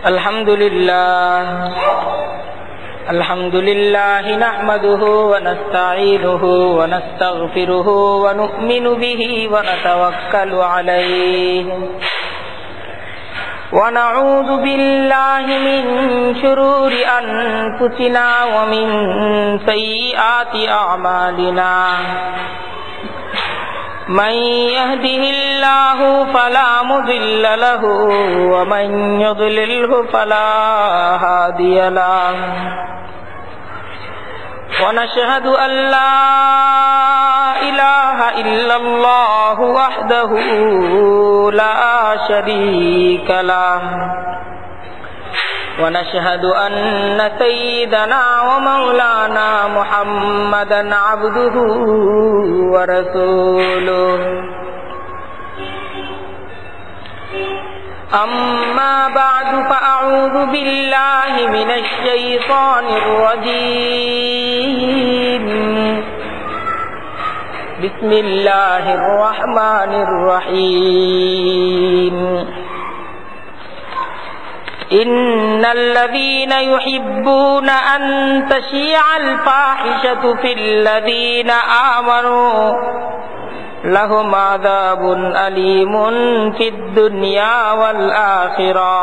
Alhamdulillah nahmaduhu wa nasta'inuhu wa nastaghfiruhu wa nu'minu bihi wa natawakkalu alayhi wa na'udzu billahi min shururi anfusina wa min sayyiati a'malina. من يهده الله فلا مضل له ومن يضلله فلا هادي له ونشهد أن لا إله إلا الله وحده لا شريك له ونشهد أن سيدنا ومولانا محمدا عبده ورسوله أما بعد فأعوذ بالله من الشيطان الرجيم بسم الله الرحمن الرحيم إن الذين يحبون أن تشيع الفاحشة في الذين آمنوا لهم عذاب أليم في الدنيا والآخرة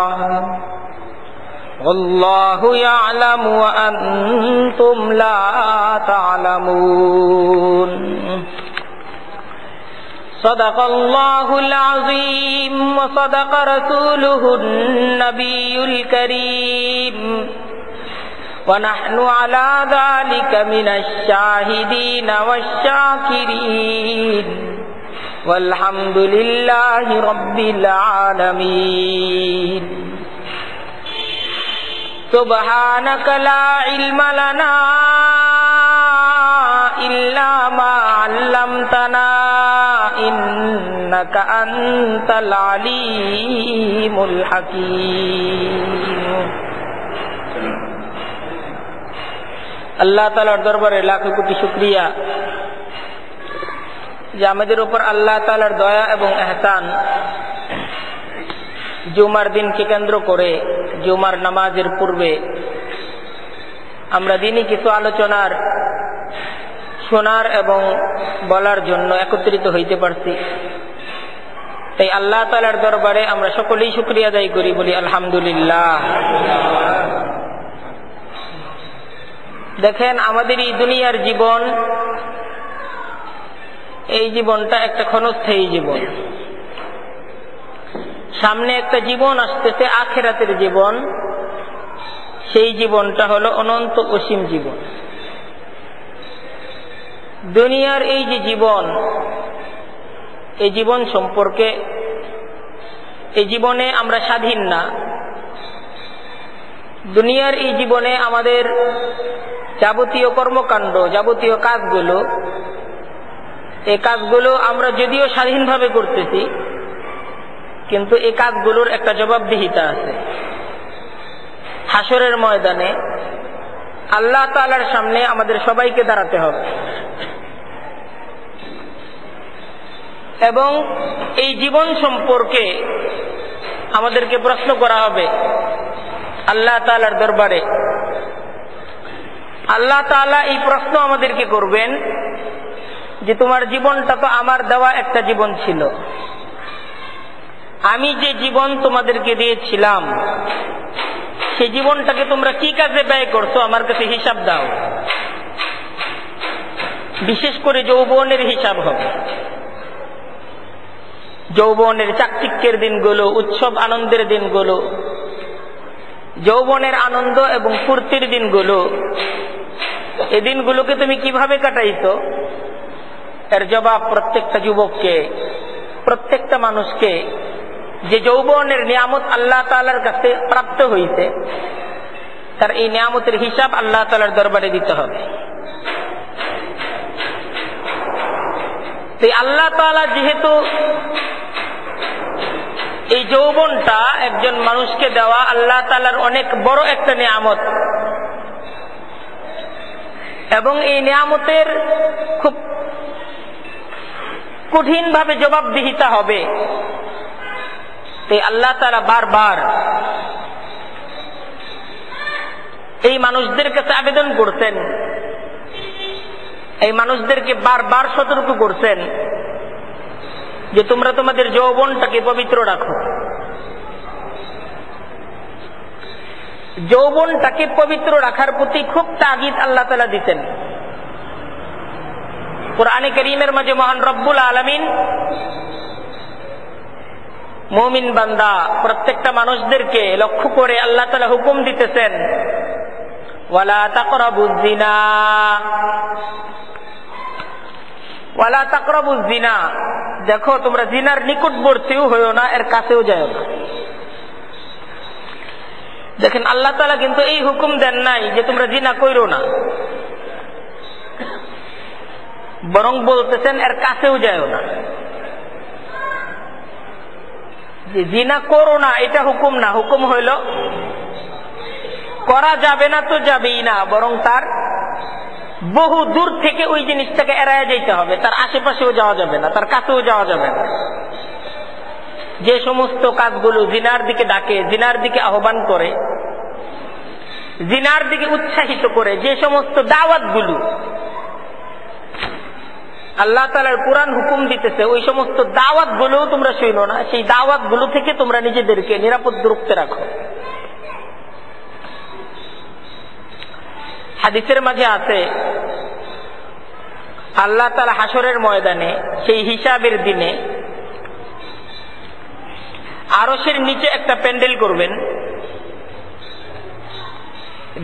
والله يعلم وأنتم لا تعلمون صدق الله العظيم وصدق رسوله النبي الكريم ونحن على ذلك من الشاهدين والشاكرين والحمد لله رب العالمين سبحانك لا علم لنا إلا ما علمتنا إنك أنت العليم الحكيم আল্লাহ তাআলার দরবারে লাখো কোটি শুকরিয়া যে আমাদের উপর আল্লাহ তাআলার দয়া এবং ইহসান জুমার দিনকে কেন্দ্র করে জুমার নামাজের পূর্বে আমরা দিনই কিছু আলোচনার শোনার এবং বলার জন্য একত্রিত হইতে পারছি। তাই আল্লাহ তাআলার দরবারে আমরা সকলেই শুকরিয়া আদায় করি, বলি আলহামদুলিল্লাহ। দেখেন, আমাদের এই দুনিয়ার জীবন, এই জীবনটা একটা ক্ষণস্থায়ী জীবন। সামনে একটা জীবন আসতেছে, আখিরাতের জীবন। সেই জীবনটা হলো অনন্ত অসীম জীবন। দুনিয়ার এই যে জীবন, এই জীবন সম্পর্কে, এই জীবনে আমরা স্বাধীন না। দুনিয়ার এই জীবনে আমাদের যাবতীয় কর্মকাণ্ড, যাবতীয় কাজগুলো, এই কাজগুলো আমরা যদিও স্বাধীনভাবে করতেছি, কিন্তু এই কাজগুলোর একটা জবাবদিহিতা আছে। হাসরের ময়দানে আল্লাহ তাআলার সামনে আমাদের সবাইকে দাঁড়াতে হবে এবং এই জীবন সম্পর্কে আমাদেরকে প্রশ্ন করা হবে আল্লাহ তাআলার দরবারে। আল্লাহ তাআলা এই প্রশ্ন আমাদেরকে করবেন যে তোমার জীবনটা তো আমার দেওয়া একটা জীবন ছিল, আমি যে জীবন তোমাদেরকে দিয়েছিলাম সেই জীবনটাকে তোমরা কি কাজে ব্যয় করছো, আমার কাছে হিসাব দাও। বিশেষ করে যৌবনের হিসাব হবে। যৌবনের চাকচিক্যের দিনগুলো, উৎসব আনন্দের দিনগুলো, যৌবনের আনন্দ এবং ফুর্তির দিনগুলো, এই দিনগুলোকে তুমি কিভাবে কাটাইছো, এর জবাব প্রত্যেকটা যুবককে, প্রত্যেকটা মানুষকে, যে যৌবনের নিয়ামত আল্লাহ তাআলার কাছে প্রাপ্ত হইছে, তার এই নিয়ামতের হিসাব আল্লাহ তাআলার দরবারে দিতে হবে। তাই আল্লাহ তাআলা যেহেতু এই যৌবনটা একজন মানুষকে দেওয়া আল্লাহ তাআলার অনেক বড় একটা নিয়ামত, এবং এই নিয়ামতের খুব কঠিনভাবে জবাবদিহিতা হবে, তাই আল্লাহ তাআলা বারবার এই মানুষদের কাছে আবেদন করছেন, এই মানুষদেরকে বারবার সতর্ক করছেন যে তোমরা তোমাদের যৌবনটাকে পবিত্র রাখো। যৌবনটাকে পবিত্র রাখার প্রতি খুব তাগিদ আল্লাহ তাআলা দিতেন। কুরআনে কারীমের মাঝে মহান রব্বুল আলামিন মুমিন বান্দা প্রত্যেকটা মানুষদেরকে লক্ষ্য করে আল্লাহ তাআলা হুকুম দিতেছেন, ওয়ালা তাকরাবুজ জিনা, ওয়ালা তাকরাবুজ জিনা। দেখো তোমরা জিনার নিকটবর্তীও হইও না, এর কাছেও যাও না। দেখেন আল্লাহ তাআলা কিন্তু এই হুকুম দেন নাই যে তোমরা জিনা কইরো না, বরং বলতেছেন এর কাছেও যাও না। যে জিনা করো না এটা হুকুম না, হুকুম হইল করা যাবে না তো যাবেই না, বরং তার বহু দূর থেকে ওই জিনিসটাকে এড়ায় যেতে হবে, তার আশেপাশেও যাওয়া যাবে না, তার কাছেও যাওয়া যাবে না। যে সমস্ত কাজগুলো জিনার দিকে ডাকে, জিনার দিকে আহ্বান করে, জিনার দিকে উৎসাহিত করে, যে সমস্ত দাওয়াতগুলো আল্লাহ তাআলার কুরআন হুকুম দিতেছে, ওই সমস্ত দাওয়াতগুলো তোমরা শুনো না, সেই দাওয়াতগুলো থেকে তোমরা নিজেদেরকে নিরাপদ দূরত্বে রাখো। হাদিসের মাঝে আছে আল্লাহ তাআলা হাসরের ময়দানে সেই হিসাবের দিনে আরশের নিচে একটা প্যান্ডেল করবেন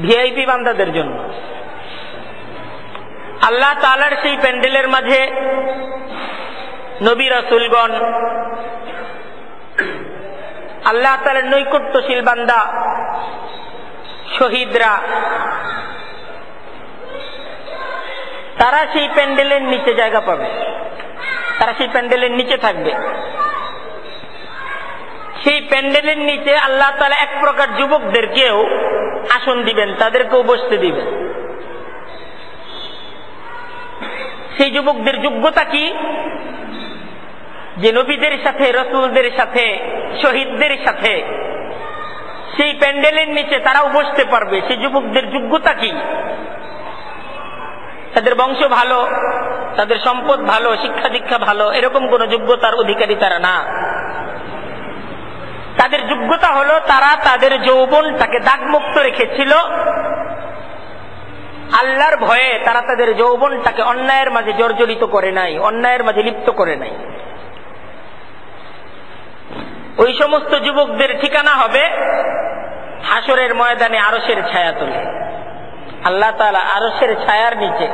ভিআইপি বান্দাদের জন্য। আল্লাহ তাআলার সেই প্যান্ডেলের মাঝে নবী রাসূলগণ, আল্লাহ তাআলার নৈকট্যশীল বান্দা, শহীদরা, তারা সেই প্যান্ডেলের নিচে জায়গা পাবে, তারা সেই প্যান্ডেলের নিচে থাকবে। সেই প্যান্ডেলের নিচে আল্লাহ তাআলা এক প্রকার যুবকদেরকেও আসন দিবেন, তাদেরকেও বসতে দিবেন। সেই যুবকদের যোগ্যতা কি? যে নবীদের সাথে, রাসূলদের সাথে, শহীদদের সাথে সেই প্যান্ডেলের নিচে তারাও বসতে পারবে। সেই যুবকদের যোগ্যতা কি? তাদের বংশ ভালো, তাদের সম্পদ ভালো, শিক্ষা দীক্ষা ভালো, এরকম কোন যোগ্যতার অধিকারী তারা না। তাদের যোগ্যতা হলো তারা তাদের যৌবনটাকে দাগমুক্ত রেখেছিল আল্লাহর ভয়ে। তারা তাদের যৌবনটাকে অন্যায়ের মাঝে জর্জরিত করে নাই, অন্যায়ের মাঝে লিপ্ত করে নাই। ওই সমস্ত যুবকদের ঠিকানা হবে হাসরের ময়দানে আরশের ছায়াতলে। আল্লাহ তাআলা আরশের ছায়ার নিচে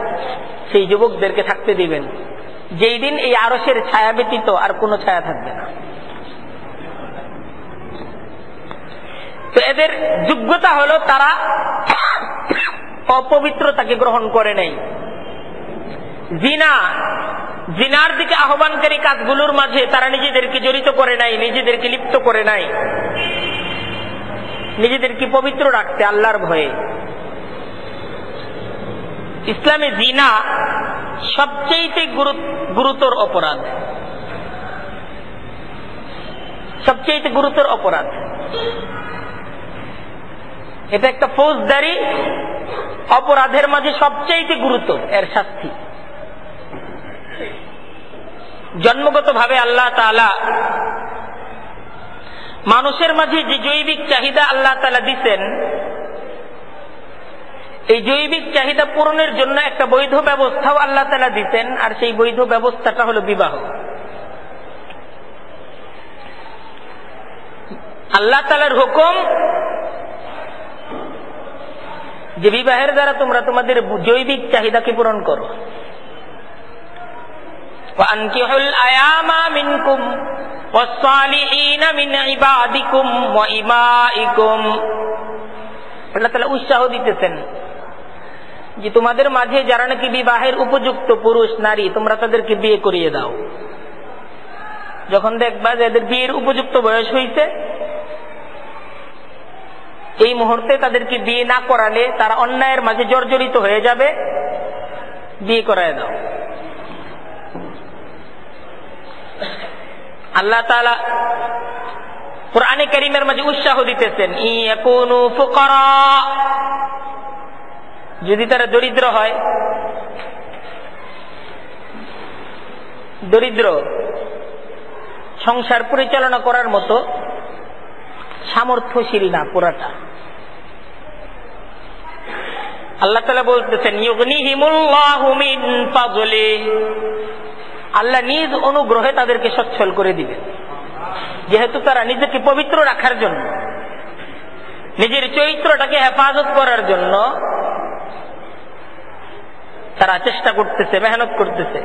সেই যুবকদেরকে থাকতে দিবেন, যেই দিন এই আরশের ছায়া ব্যতীত আর কোনো ছায়া থাকবে না। তো এদের যোগ্যতা হলো তারা অপবিত্রতাকে গ্রহণ করে নাই, জিনার দিকে আহ্বানকারী কাজগুলোর মাঝে তারা নিজেদেরকে জড়িত করে নাই, নিজেদেরকে লিপ্ত করে নাই, নিজেদেরকে পবিত্র রাখতে আল্লাহর ভয়ে। ইসলামে জিনা সবচেয়ে গুরুতর অপরাধ, সবচেয়ে গুরুতর অপরাধ। এটা একটা ফৌজদারি অপরাধের মাঝে সবচেয়ে গুরুতর এর শাস্তি। জন্মগতভাবে আল্লাহ তাআলা মানুষের মাঝে যে জৈবিক চাহিদা আল্লাহ তাআলা দিচ্ছেন, এই জৈবিক চাহিদা পূরণের জন্য একটা বৈধ ব্যবস্থাও আল্লাহ তাআলা দিচ্ছেন, আর সেই বৈধ ব্যবস্থাটা হলো বিবাহ। আল্লাহ তাআলার হুকুম যে বিবাহের দ্বারা তোমরা তোমাদের জৈবিক চাহিদাকে পূরণ করো। ওয়ানকিহুল আয়ামা মিনকুম ওয়াস-সালিহিনা মিন ইবাদিকুম ওয়া ইমাইকুম। আল্লাহ তাআলা উৎসাহ দিতেছেন যে তোমাদের মাঝে যারা নাকি বিবাহের উপযুক্ত পুরুষ নারী, তোমরা তাদেরকে বিয়ে করিয়ে দাও। যখন দেখবা যে এদের বিয়ের উপযুক্ত বয়স হয়েছে, এই মুহূর্তে তাদেরকে বিয়ে না করালে তারা অন্যায়ের মাঝে জর্জরিত হয়ে যাবে, বিয়ে করায় দাও। আল্লাহ তাআলা কুরআনে কারীমের মাঝে উৎসাহ দিতেছেন, ইয়াকুনু ফুকারা যদি তারা দরিদ্র হয়, দরিদ্র, সংসার পরিচালনা করার মতো সামর্থ্যশীল না পুরাটা। আল্লাহ তাআলা বলতেছেন ইউগনিহিমুল্লাহু মিন ফাযলিহি, আল্লাহ নিজ অনুগ্রহে তাদেরকে সচ্ছল করে দিবেন। যেহেতু তারা নিজেকে পবিত্র রাখার জন্য, নিজের চরিত্রটাকে হেফাজত করার জন্য তারা চেষ্টা করতেছে, মেহনত করতেছে।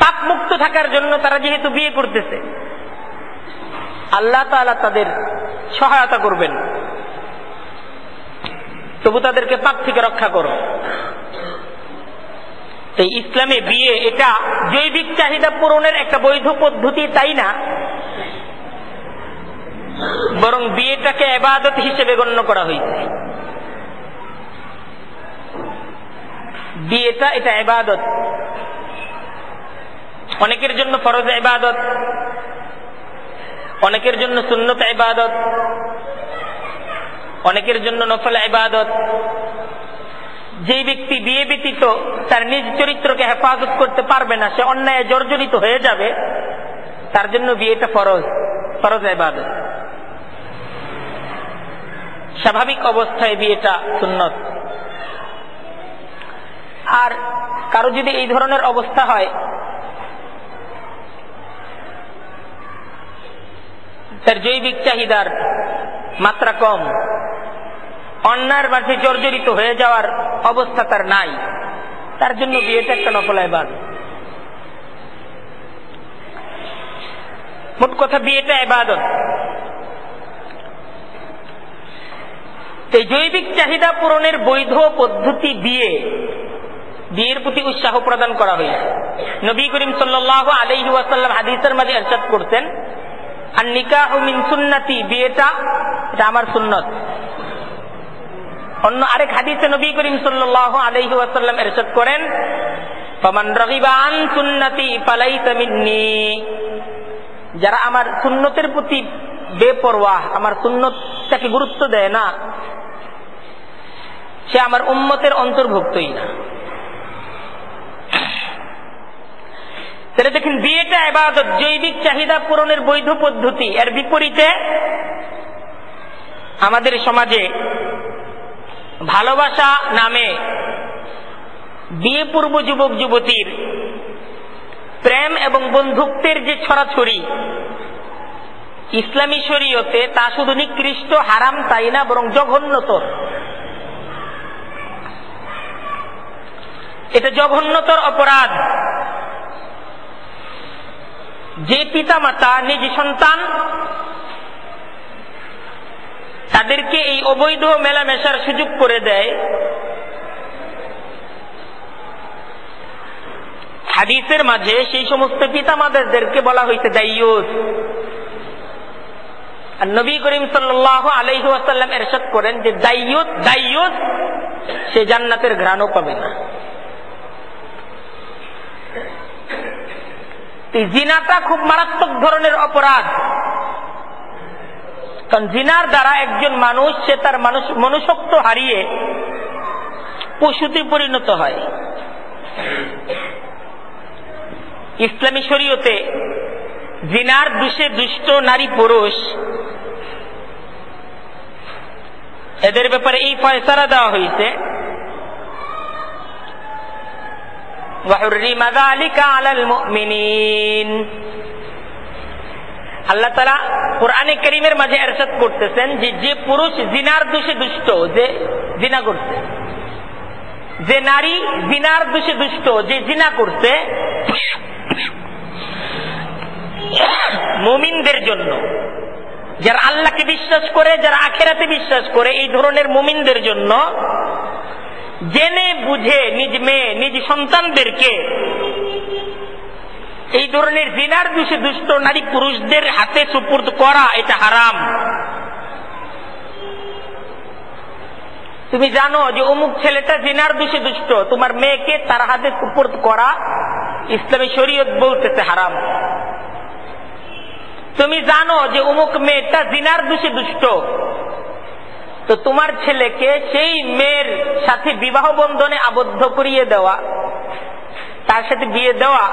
পাপ মুক্ত থাকার জন্য তারা যেহেতু বিয়ে করতেছে, আল্লাহ তাআলা তাদের সহায়তা করবেন। তবু তাদেরকে পাপ থেকে রক্ষা করো। এই ইসলামে বিয়ে এটা জৈবিক চাহিদা পূরণের একটা বৈধ পদ্ধতি তাই না, বরং বিয়েটাকে ইবাদত হিসেবে গণ্য করা হয়েছে। বিয়েটা এটা ইবাদত, অনেকের জন্য ফরজ ইবাদত, অনেকের জন্য সুন্নত ইবাদত, অনেকের জন্য নফল ইবাদত। যে ব্যক্তি বিয়ে ব্যতীত তার নিজ চরিত্রকে হেফাজত করতে পারবে না, সে অন্যায় জর্জরিত হয়ে যাবে, তার জন্য বিয়েটা ফরজ, ফরজ ইবাদত। স্বাভাবিক অবস্থায় বিয়েটা সুন্নত। আর কারো যদি এই ধরনের অবস্থা হয়, তার জৈবিক চাহিদার মাত্রা কম, অন্যায়ের মাঝে জর্জরিত হয়ে যাওয়ার অবস্থা তার নাই, তার জন্য বিয়েটা একটা নফল ইবাদত। মোট কথা বিয়েটা ইবাদত। এই জৈবিক চাহিদা পূরণের বৈধ পদ্ধতি বিয়ে, বিয়ের প্রতি উৎসাহ প্রদান করা হয়েছে। নবী করিম সাল্লাল্লাহু আলাইহি ওয়াসাল্লাম হাদিসের মাঝে ইরশাদ করতেন, আন নিকাহু মিন সুন্নতি, বিয়েটা এটা আমার সুন্নত। অন্য আরেক হাদিসে নবী করিম সাল্লাল্লাহু আলাইহি ওয়াসাল্লাম ইরশাদ করেন, ফামান রাগিবা আন সুন্নতি ফালাইসা মিন্নি, যারা আমার সুন্নতের প্রতি বেপরোয়া, আমার সুন্নতটাকে গুরুত্ব দেয় না, সে আমার উম্মতের অন্তর্ভুক্তই না। তাহলে দেখেন বিয়েটা ইবাদত, জৈবিক চাহিদা পূরণের বৈধ পদ্ধতি। এর বিপরীতে আমাদের সমাজে ভালোবাসা নামে বিয়ে পূর্ব যুবক যুবতীর প্রেম এবং বন্ধুত্বের যে ছড়াছড়ি ইসলামী শরীয়তে, তা শুধু নিকৃষ্ট হারাম তাই না, বরং জঘন্যতর। এটা জঘন্যতর অপরাধ। যে পিতা মাতা নিজ সন্তান তাদেরকে এই অবৈধ মেলামেশার সুযোগ করে দেয়, হাদিসের মাঝে সেই সমস্ত পিতা মাতাদেরকে বলা হয়েছে দাইয়ুস। আর নবী করিম সাল্লাল্লাহু আলাইহি ওয়াসাল্লাম ইরশাদ করেন যে দাইয়ুস সে জান্নাতের ঘ্রাণও পাবে না। জিনাটা খুব মারাত্মক ধরনের অপরাধ, কারণ জিনার দ্বারা একজন মানুষ সে তার মনুষ্যত্ব হারিয়ে পশুতে পরিণত হয়। ইসলামী শরীয়তে জিনার দোষে দুষ্ট নারী পুরুষ এদের ব্যাপারে এই ফয়সালা দেওয়া হয়েছে, وحرم ذلك على المؤمنين। আল্লাহ তাআলা কোরআনে কারীমের মাঝে ইরশাদ করতেছেন যে পুরুষ জিনার দোষে দুষ্ট, যে জিনা করছে, যে নারী জিনার দোষে দুষ্ট, যে জিনা করছে, মুমিনদের জন্য, যারা আল্লাহকে বিশ্বাস করে, যারা আখিরাতে বিশ্বাস করে, এই ধরনের মুমিনদের জন্য জেনে বুঝে নিজ মেয়ে নিজ সন্তানদেরকে এই ধরনের জিনার দোষে দুষ্ট নারী পুরুষদের হাতে সুপুর্দ করা এটা হারাম। তুমি জানো যে অমুক ছেলেটা জিনার দোষে দুষ্ট, তোমার মেয়েকে তার হাতে সুপুর্দ করা ইসলামী শরীয়ত বলতেছে হারাম। তুমি জানো যে অমুক মেয়েটা জিনার দোষে দুষ্ট, তো তোমার ছেলেকে সেই মেয়ের সাথে বিবাহ বন্ধনে আবদ্ধ করিয়ে দেওয়া, তার সাথে বিয়ে দেওয়া,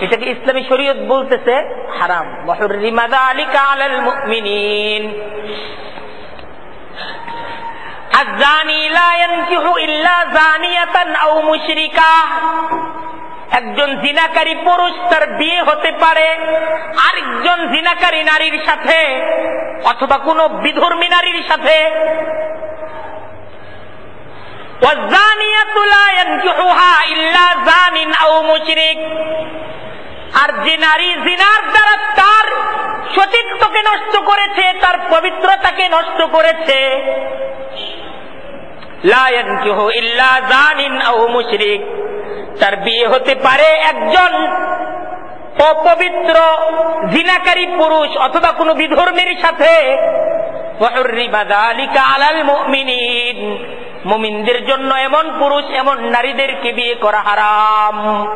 এটাকে ইসলামী শরীয়ত বলতেছে হারাম। ওয়াহুররিমা যালিকা আলাল মুমিনিন। আয-যানি লা ইয়ানকিহু ইল্লা যানিয়াতান আও মুশরিকা। একজন জিনাকারী পুরুষ তার বিয়ে হতে পারে আরেকজন জিনাকারী নারীর সাথে অথবা কোন বিধর্মী নারীর সাথে। ওয়ায-যানিয়াতু লা ইয়ানকিহুহা ইল্লা যানিন আও মুশরিক। আর যে নারী জিনার দ্বারা তার সতীত্বকে নষ্ট করেছে, তার পবিত্রতাকে নষ্ট করেছে, লা ইয়ানকিহু ইল্লা যানিন আও মুশরিক, তার বিয়ে হতে পারে একজন অপবিত্র জিনাকারী পুরুষ অথবা কোন বিধর্মীর সাথে। ওয়াহুররিমা যালিকা আলাল মুমিনিন। মুমিনদের জন্য এমন পুরুষ এমন নারীদেরকে বিয়ে করা হারাম।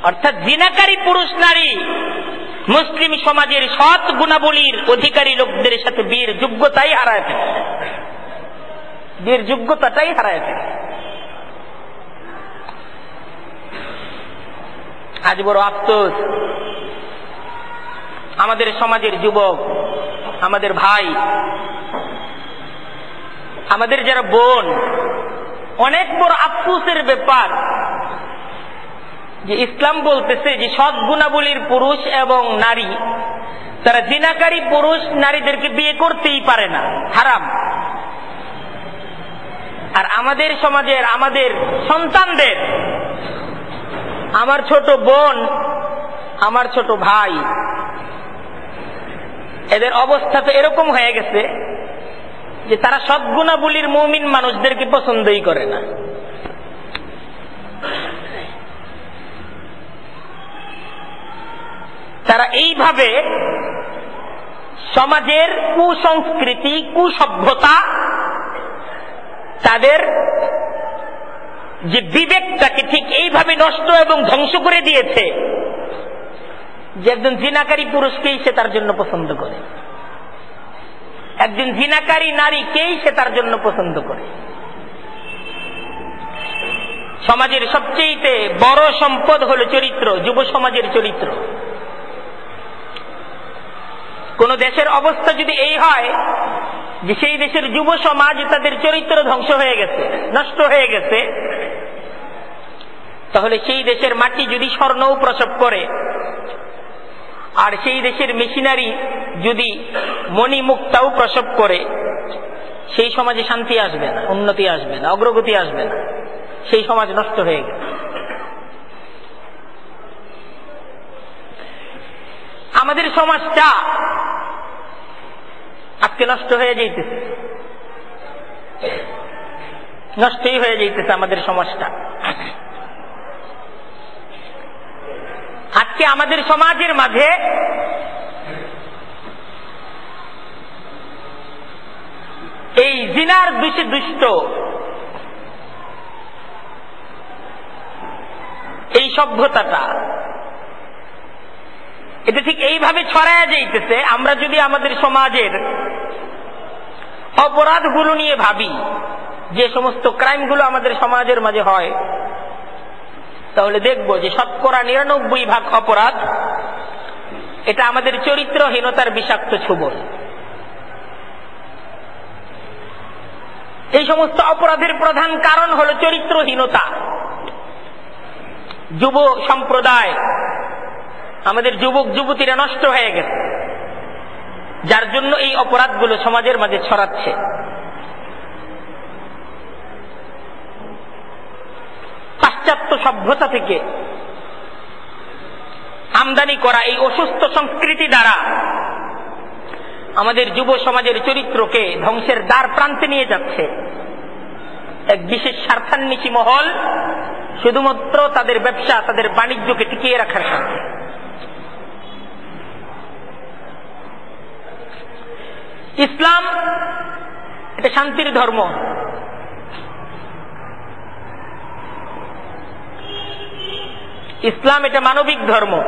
অর্থাৎ জিনাকারী পুরুষ নারী মুসলিম সমাজের সৎ গুণাবলীর অধিকারী লোকদের সাথে বিয়ের যোগ্যতাই হারায় ফেলে, বিয়ের যোগ্যতাটাই হারায় ফেলে। আজ বড় আফসোস, আমাদের সমাজের যুবক, আমাদের ভাই, আমাদের যারা বোন, অনেক বড় আফসোসের ব্যাপার যে ইসলাম বলতেছে যে সৎ গুণাবলীর পুরুষ এবং নারী তারা জিনাকারী পুরুষ নারীদেরকে বিয়ে করতেই পারে না, হারাম। আর আমাদের সমাজের আমাদের সন্তানদের, আমার ছোট বোন, আমার ছোট ভাই, এদের অবস্থা তো এরকম হয়ে গেছে যে তারা সদ্গুণাবলীর মুমিন মানুষদেরকে পছন্দই করে না। তারা এইভাবে সমাজের কুসংস্কৃতি, কুসভ্যতা, তাদের যে বিবেকটাকে ঠিক এইভাবে নষ্ট এবং ধ্বংস করে দিয়েছে যে একজন জিনাকারী পুরুষকেই সে তার জন্য পছন্দ করে, একজন জিনাকারী নারীকেই সে তার জন্য পছন্দ করে। সমাজের সবচেয়ে বড় সম্পদ হলো চরিত্র, যুব সমাজের চরিত্র। কোন দেশের অবস্থা যদি এই হয় যে সেই দেশের যুব সমাজ তাদের চরিত্র ধ্বংস হয়ে গেছে, নষ্ট হয়ে গেছে, তাহলে সেই দেশের মাটি যদি স্বর্ণও প্রসব করে আর সেই দেশের মেশিনারি যদি মণিমুক্তাও প্রসব করে, সেই সমাজে শান্তি আসবে না, উন্নতি আসবে না, অগ্রগতি আসবে না, সেই সমাজ নষ্ট হয়ে গেছে। আমাদের সমাজটা আজকে নষ্ট হয়ে যাইতেছে, নষ্টই হয়ে যাইতেছে আমাদের সমাজটা। আজকে আমাদের সমাজের মাঝে এই জিনার দোষে দুষ্ট এই সভ্যতাটা, এটা ঠিক এইভাবে ছড়ায় যাইতেছে। আমরা যদি আমাদের সমাজের অপরাধগুলো নিয়ে ভাবি, যে সমস্ত ক্রাইমগুলো আমাদের সমাজের মাঝে হয়, তাহলে দেখব যে শতকরা ৯৯% অপরাধ এটা আমাদের চরিত্রহীনতার বিষাক্ত ছোবল। এই সমস্ত অপরাধের প্রধান কারণ হলো চরিত্রহীনতা। যুব সম্প্রদায়, আমাদের যুবক যুবতীরা নষ্ট হয়ে গেছে, যার জন্য এই অপরাধগুলো সমাজের মাঝে ছড়াচ্ছে। পাশ্চাত্য সভ্যতা থেকে আমদানি করা এই অসুস্থ সংস্কৃতি দ্বারা আমাদের যুব সমাজের চরিত্রকে ধ্বংসের দ্বার প্রান্তে নিয়ে যাচ্ছে এক বিশেষ স্বার্থান্বেষী মহল, শুধুমাত্র তাদের ব্যবসা, তাদের বাণিজ্যকে টিকিয়ে রাখার স্বার্থে। ইসলাম এটা শান্তির ধর্ম। ইসলাম এটা মানবিক ধর্ম।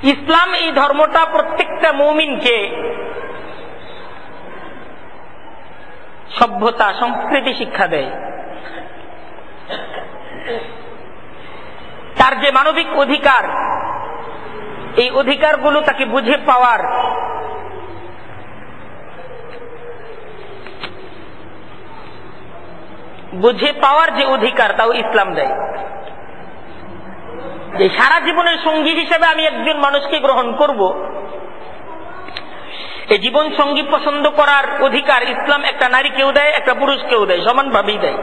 ইসলাম এই ধর্মটা প্রত্যেকটা মুমিনকে সভ্যতা সংস্কৃতি শিক্ষা দেয়। তার যে মানবিক অধিকার, এই অধিকারগুলো তাকে বুঝে পাওয়ার যে অধিকার, তাও ইসলাম দেয়। যে সারা জীবনের সঙ্গী হিসেবে আমি একজন মানুষকে গ্রহণ করব, এই জীবন সঙ্গী পছন্দ করার অধিকার ইসলাম একটা নারীকেও দেয়, একটা পুরুষকেও দেয়, সমানভাবেই দেয়।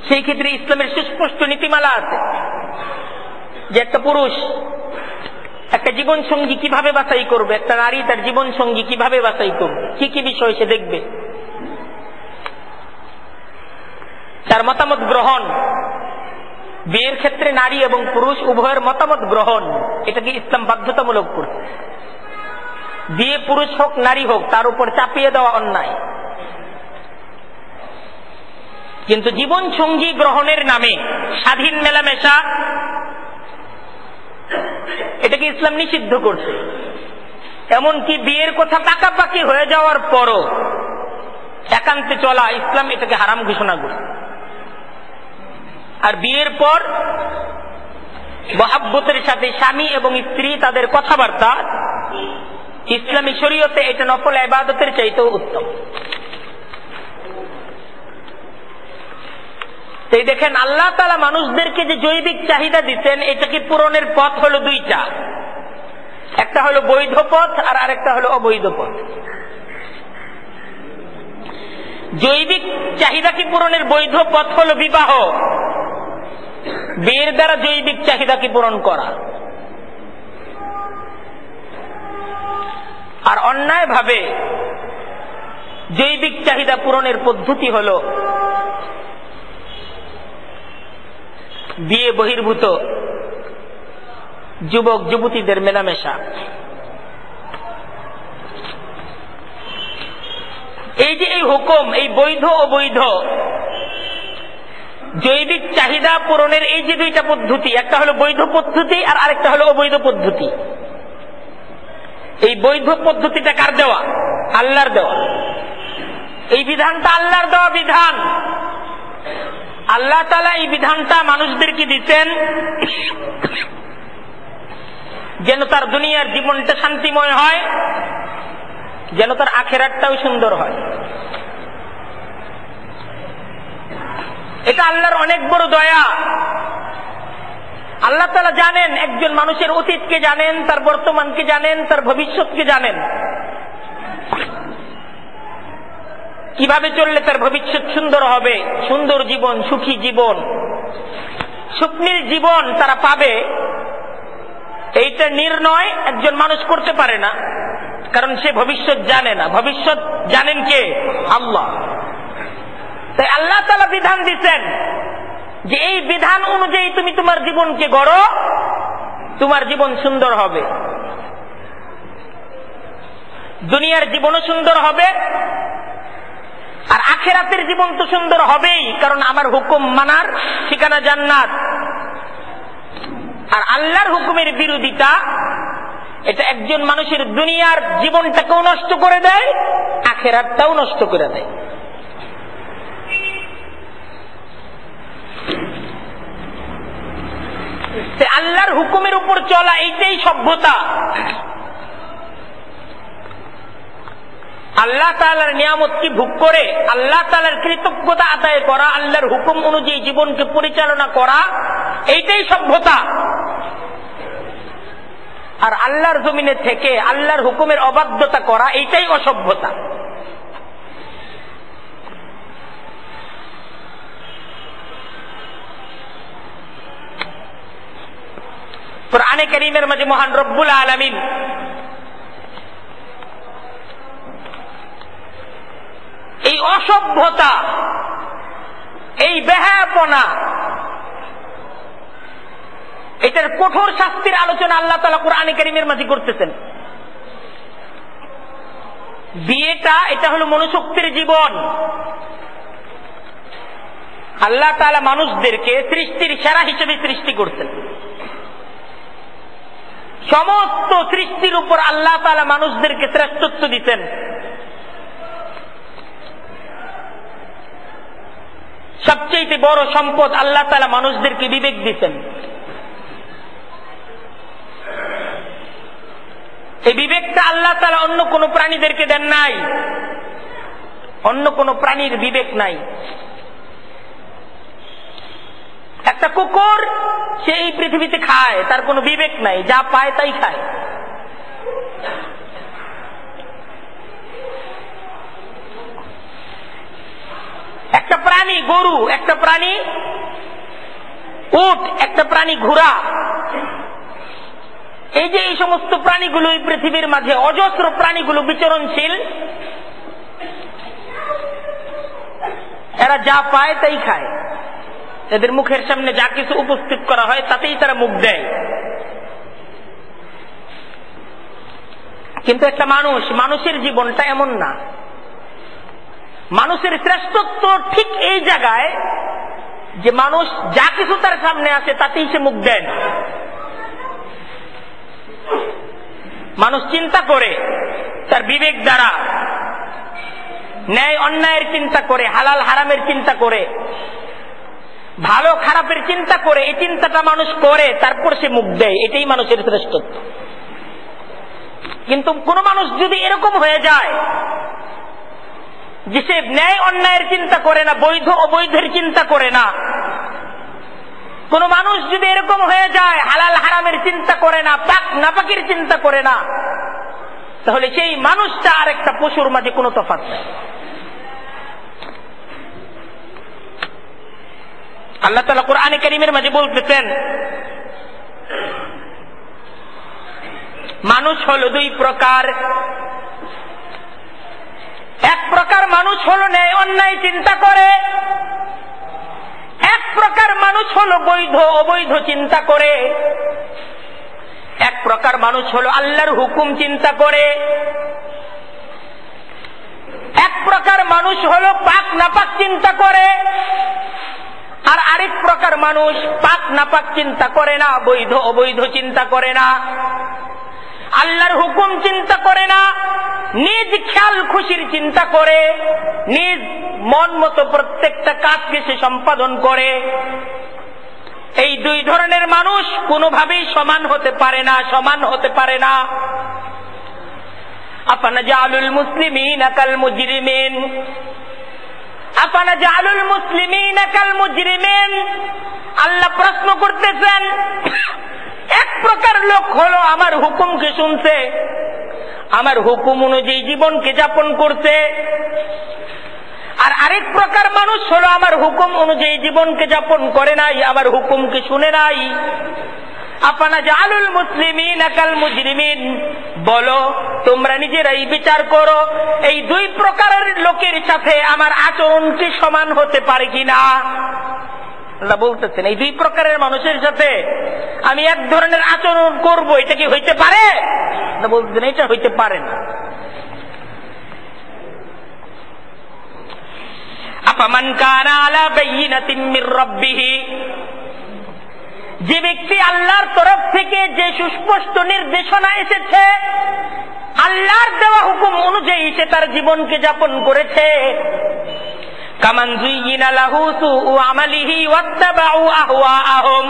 সেই ক্ষেত্রে ইসলামের সুস্পষ্ট নীতিমালা আছে যে একটা পুরুষ একটা জীবন সঙ্গী কিভাবে বাছাই করবে, একটা নারী তার জীবন সঙ্গী কিভাবে বাছাই করবে, কি কি বিষয় সে দেখবে, তার মতামত গ্রহণ। বিয়ের ক্ষেত্রে নারী এবং পুরুষ উভয়ের মতামত গ্রহণ, এটাকে ইসলাম বাধ্যতামূলক করছে। বিয়ে পুরুষ হোক নারী হোক তার উপর চাপিয়ে দেওয়া অন্যায়। কিন্তু জীবন সঙ্গী গ্রহণের নামে স্বাধীন মেলামেশা, এটাকে ইসলাম নিষিদ্ধ করছে। এমনকি বিয়ের কথা পাকাপাকি হয়ে যাওয়ার পরও একান্তে চলা, ইসলাম এটাকে হারাম ঘোষণা করছে। আর বিয়ের পর মহাব্বতের সাথে স্বামী এবং স্ত্রী তাদের কথাবার্তা ইসলামী শরীয়তে এটা নফল ইবাদতের চাইতেও উত্তম। এই দেখেন আল্লাহ তাআলা মানুষদেরকে যে জৈবিক চাহিদা দিচ্ছেন, এটাকে পূরণের পথ হলো দুইটা। একটা হলো বৈধ পথ আর আরেকটা হলো অবৈধ পথ। জৈবিক চাহিদাকে পূরণের বৈধ পথ হলো বিবাহ, বিয়ের দ্বারা জৈবিক চাহিদাকে পূরণ করা। আর অন্যায়ভাবে জৈবিক চাহিদা পূরণের পদ্ধতি হলো বিয়ে বহির্ভূত যুবক যুবতীদের মেলামেশা। এই যে এই হুকুম, এই বৈধ অবৈধ জৈবিক চাহিদা পূরণের এই যে দুইটা পদ্ধতি, একটা হলো বৈধ পদ্ধতি আর আরেকটা হলো অবৈধ পদ্ধতি। এই বৈধ পদ্ধতিটা কার দেওয়া? আল্লাহর দেওয়া। এই বিধানটা আল্লাহর দেওয়া বিধান। আল্লাহ তাআলা এই বিধানটা মানুষদেরকে দিচ্ছেন যেন তার দুনিয়ার জীবনটা শান্তিময় হয়, যেন তার আখিরাতটাও সুন্দর হয়। এটা আল্লাহর অনেক বড় দয়া। আল্লাহ তাআলা জানেন একজন মানুষের অতীতকে জানেন, তার বর্তমানকে জানেন, তার ভবিষ্যৎকে জানেন। কিভাবে চললে তার ভবিষ্যৎ সুন্দর হবে, সুন্দর জীবন, সুখী জীবন, স্বপ্নের জীবন তারা পাবে, এইটা নির্ণয় একজন মানুষ করতে পারে না, কারণ সে ভবিষ্যৎ জানে না। ভবিষ্যৎ জানেন কে? আল্লাহ। তাই আল্লাহ তাআলা বিধান দিচ্ছেন যে এই বিধান অনুযায়ী তুমি তোমার জীবনকে গড়ো, তোমার জীবন সুন্দর হবে, দুনিয়ার জীবনও সুন্দর হবে, আর আখিরাতের জীবন তো সুন্দর হবেই, কারণ আমার হুকুম মানার ঠিকানা জান্নাত। আর আল্লাহর হুকুমের বিরোধিতা, এটা একজন মানুষের দুনিয়ার জীবনটাকেও নষ্ট করে দেয়, আখিরাতটাও নষ্ট করে দেয়। আল্লাহর হুকুমের উপর চলা, এইটাই সভ্যতা। আল্লাহ তাআলার নিয়ামতকে ভোগ করে আল্লাহ তাআলার কৃতজ্ঞতা আদায় করা, আল্লাহর হুকুম অনুযায়ী জীবনকে পরিচালনা করা, এইটাই সভ্যতা। আর আল্লাহর জমিনে থেকে আল্লাহর হুকুমের অবাধ্যতা করা, এইটাই অসভ্যতা। কুরআনে কারীমের মাঝে মহান রব্বুল আলামিন এই অসভ্যতা, এই বেহায়াপনা, এটার কঠোর শাস্তির আলোচনা আল্লাহ তাআলা কুরআনে কারীমের মাঝে করতেছেন। বিয়েটা এটা হলো মনুশক্তির জীবন। আল্লাহ তাআলা মানুষদেরকে সৃষ্টির সেরা হিসেবে সৃষ্টি করছেন। সমস্ত সৃষ্টির উপর আল্লাহ তাআলা মানুষদেরকে শ্রেষ্ঠত্ব দিতেন। সবচেয়ে বড় সম্পদ আল্লাহ তাআলা মানুষদেরকে বিবেক দিতেন। এই বিবেকটা আল্লাহ তাআলা অন্য কোন প্রাণীদেরকে দেন নাই। অন্য কোন প্রাণীর বিবেক নাই। একটা কুকুর সে এই পৃথিবীতে খায়, তার কোনো বিবেক নাই, যা পায় তাই খায়। একটা প্রাণী গরু, একটা প্রাণী উট, একটা প্রাণী ঘোড়া, এই যে এই সমস্ত প্রাণীগুলো এই পৃথিবীর মাঝে অজস্র প্রাণীগুলো বিচরণশীল, এরা যা পায় তাই খায়। এদের মুখের সামনে যা কিছু উপস্থিত করা হয় তাতেই তারা মুখ দেয়। কিন্তু একটা মানুষের জীবনটা এমন না। মানুষের শ্রেষ্ঠত্ব ঠিক এই জায়গায় যে মানুষ যা কিছু তার সামনে আসে তাতেই সে মুখ দেন। মানুষ চিন্তা করে তার বিবেক দ্বারা, ন্যায় অন্যায়ের চিন্তা করে, হালাল হারামের চিন্তা করে, ভালো খারাপের চিন্তা করে। এই চিন্তাটা মানুষ করে, তারপর সে মুখ দেয়। এটাই মানুষের শ্রেষ্ঠত্ব। কিন্তু কোন মানুষ যদি এরকম হয়ে যায় যে সে ন্যায় অন্যায়ের চিন্তা করে না, বৈধ অবৈধের চিন্তা করে না, কোন মানুষ যদি এরকম হয়ে যায় হালাল হারামের চিন্তা করে না, পাক নাপাকের চিন্তা করে না, তাহলে সেই মানুষটা আর একটা পশুর মাঝে কোনো তফাৎ নেই। আল্লাহ তাআলা কোরআনে কারীমের মাঝে বলতেছেন, মানুষ হলো দুই প্রকার। এক প্রকার মানুষ হলো ন্যায় অন্যায় চিন্তা করে, এক প্রকার মানুষ হলো বৈধ অবৈধ চিন্তা করে, এক প্রকার মানুষ হলো আল্লাহর হুকুম চিন্তা করে, এক প্রকার মানুষ হলো পাক নাপাক চিন্তা করে, আর আরেক প্রকার মানুষ পাক নাপাক চিন্তা করে না, বৈধ অবৈধ চিন্তা করে না, আল্লাহর হুকুম চিন্তা করে না, নিজ খেয়াল খুশির চিন্তা করে, নিজ মন মতো প্রত্যেকটা কাজকে সে সম্পাদন করে। এই দুই ধরনের মানুষ কোনোভাবেই সমান হতে পারে না, সমান হতে পারে না। আফানাজালুল মুসলিমিনা কাল মুজরিমিন, আফানাজালুল মুসলিমিনা কাল মুজরিমিন। আল্লাহ প্রশ্ন করতেছেন, এক প্রকার লোক হলো আমার হুকুমকে শুনছে, আমার হুকুম অনুযায়ী জীবনকে যাপন করছে, আর আরেক প্রকার মানুষ হলো আমার হুকুম অনুযায়ী জীবনকে যাপন করে নাই, আমার হুকুমকে শুনে নাই। আফানাজালুল মুসলিমিনা কাল মুজরিমিন। বলো তোমরা নিজেরাই বিচার করো, এই দুই প্রকারের লোকের সাথে আমার আচরণ কি সমান হতে পারে কিনা। আল্লাহ বলতেছেন, এই দুই প্রকারের মানুষের সাথে আমি এক ধরনের আচরণ করব, এটা কি হইতে পারে? বলতেছেন এটা হইতে পারে না। আফামান কানা আলা বাইয়িনাতিন মির রাব্বিহি, যে ব্যক্তি আল্লাহর তরফ থেকে যে সুস্পষ্ট নির্দেশনা এসেছে, আল্লাহর দেওয়া হুকুম অনুযায়ী সে তার জীবনকে যাপন করেছে, কামান যুয়িনা লাহু সুউ আমালিহি ওয়াত্তাবাউ আহওয়াআহুম,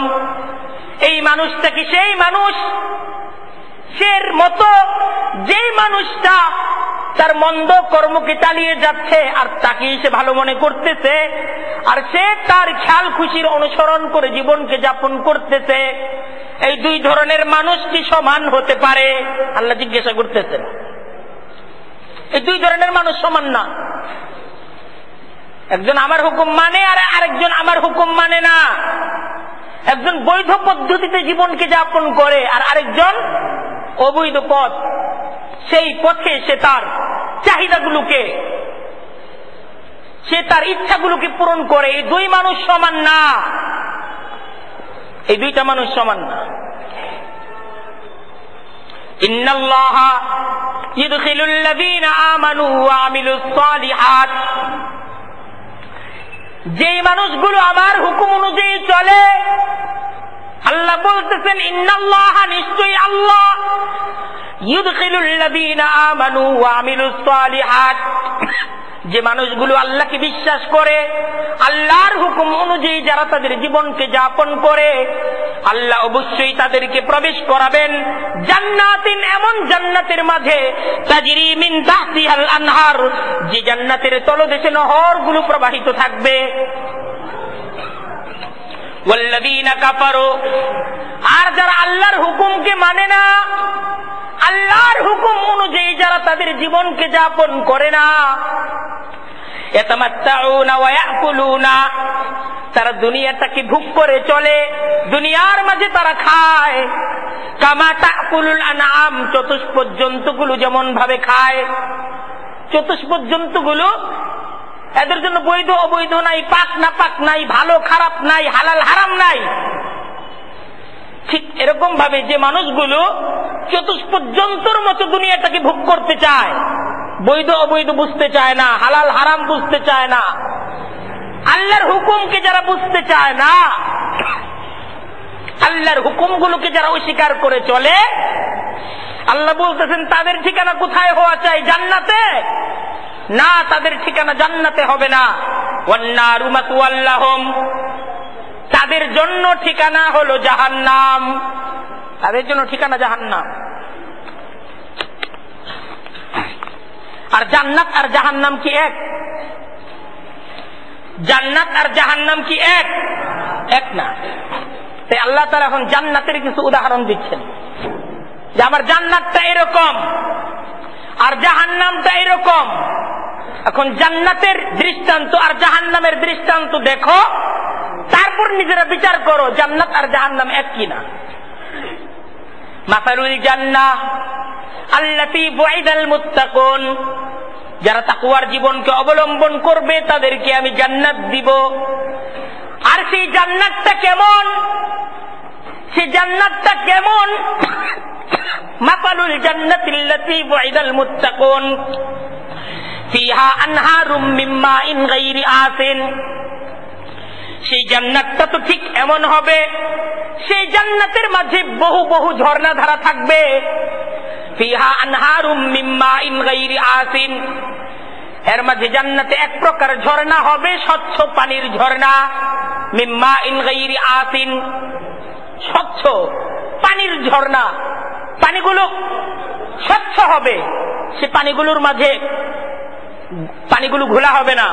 এই মানুষটা কি সেই মানুষ সের মতো যেই মানুষটা তার মন্দ কর্মকে চালিয়ে যাচ্ছে আর তাকে সে ভালো মনে করতেছে, আর সে তার খেয়াল খুশির অনুসরণ করে জীবনকে যাপন করতেছে। এই দুই ধরনের মানুষ কি সমান হতে পারে? আল্লাহ জিজ্ঞাসা করতেছেন। এই দুই ধরনের মানুষ সমান না। একজন আমার হুকুম মানে আর আরেকজন আমার হুকুম মানে না। একজন বৈধ পদ্ধতিতে জীবনকে যাপন করে আর আরেকজন অবৈধ পথ, সেই পথে সে তার চাহিদাগুলোকে, সে তার ইচ্ছাগুলোকে পূরণ করে। এই দুই মানুষ সমান না, এই দুইটা মানুষ সমান না। ইন্নাল্লাহা ইউদখিলুল লাযীনা আমানু ওয়া আমিলুস সালিহাত, যেই মানুষগুলো আমার হুকুম অনুযায়ী চলে, আল্লাহ বলতেছেন ইন্নাল্লাহ, নিশ্চয়ই আল্লাহ, ইউদখিলুল লাযীনা আমানু ওয়া আমিলুস সালিহাত, যে মানুষগুলো আল্লাহকে বিশ্বাস করে, আল্লাহর হুকুম অনুযায়ী যারা তাদের জীবনকে যাপন করে, আল্লাহ অবশ্যই তাদেরকে প্রবেশ করাবেন জান্নাতিন, এমন জান্নাতের মাঝে, তাজরি মিন তাহতিহাল আনহার, যে জান্নাতের তলদেশে নহরগুলো প্রবাহিত থাকবে। ওয়াল্লাযীনা কাফারু, আর যারা আল্লাহর হুকুমকে মানে না, আল্লাহর হুকুম অনুযায়ী যারা তাদের জীবনকে যাপন করে না, ইয়াতামাত্তাউনা ওয়া ইয়াকুলুনা, তারা দুনিয়াটাকে ভোগ করে চলে, দুনিয়ার মাঝে তারা খায়, কামা তাকুলুল আনআম, চতুষ্পদ জন্তুগুলো যেমন ভাবে খায়। চতুষ্পদ জন্তুগুলো, এদের জন্য বৈধ অবৈধ নাই, পাক না পাক নাই, ভালো খারাপ নাই, হালাল হারাম নাই। ঠিক এরকম ভাবে যে মানুষগুলো চতুষ্পদ জন্তুর মতো দুনিয়াটাকে ভোগ করতে চায়, বৈধ অবৈধ বুঝতে চায় না, হালাল হারাম বুঝতে চায় না, আল্লাহর হুকুমকে যারা বুঝতে চায় না, আল্লাহর হুকুমগুলোকে যারা অস্বীকার করে চলে, আল্লাহ বলতেছেন তাদের ঠিকানা কোথায় হওয়া চাই? জান্নাতে? না, তাদের ঠিকানা জান্নাতে হবে না। ওয়ান্নারু মাতওয়াল লাহুম, তাদের জন্য ঠিকানা হলো জাহান্নাম, তাদের জন্য ঠিকানা জাহান্নাম। আর জান্নাত আর জাহান্নাম কি এক? জান্নাত আর জাহান্নাম কি এক? এক না। তাই আল্লাহ তাআলা এখন জান্নাতের কিছু উদাহরণ দিচ্ছেন, যে আমার জান্নাতটা এরকম আর জাহান্নামটা এরকম। এখন জান্নাতের দৃষ্টান্ত আর জাহান্নামের দৃষ্টান্ত দেখো, তারপর নিজেরা বিচার করো জান্নাত আর জাহান্নাম এক কিনা। মাসালুল জান্নাহ আল্লাতী বুইদাল মুত্তাকুন, যারা তাকওয়ার জীবনকে অবলম্বন করবে তাদেরকে আমি জান্নাত দিব। আর সেই জান্নাতটা কেমন? সেই জান্নাতটা কেমন? মাসালুল জান্নাতিল্লাতী বুইদাল মুত্তাকুন ফিহা আনহারুম মিন মাইন গায়রি আসিন, সেই জান্নাতটা তো ঠিক এমন হবে, সেই জান্নাতের মাঝে বহু বহু ঝর্ণা ধারা থাকবে। ফিহা আনহারুম মিন মাইন গায়রি আসিন, এর মাঝে জান্নাতে এক প্রকার ঝর্ণা হবে, স্বচ্ছ পানির ঝর্ণা। মিন মাইন গায়রি আসিন, স্বচ্ছ পানির ঝর্ণা, পানিগুলো স্বচ্ছ হবে, সে পানিগুলোর মাঝে পানিগুলো ঘোলা হবে না,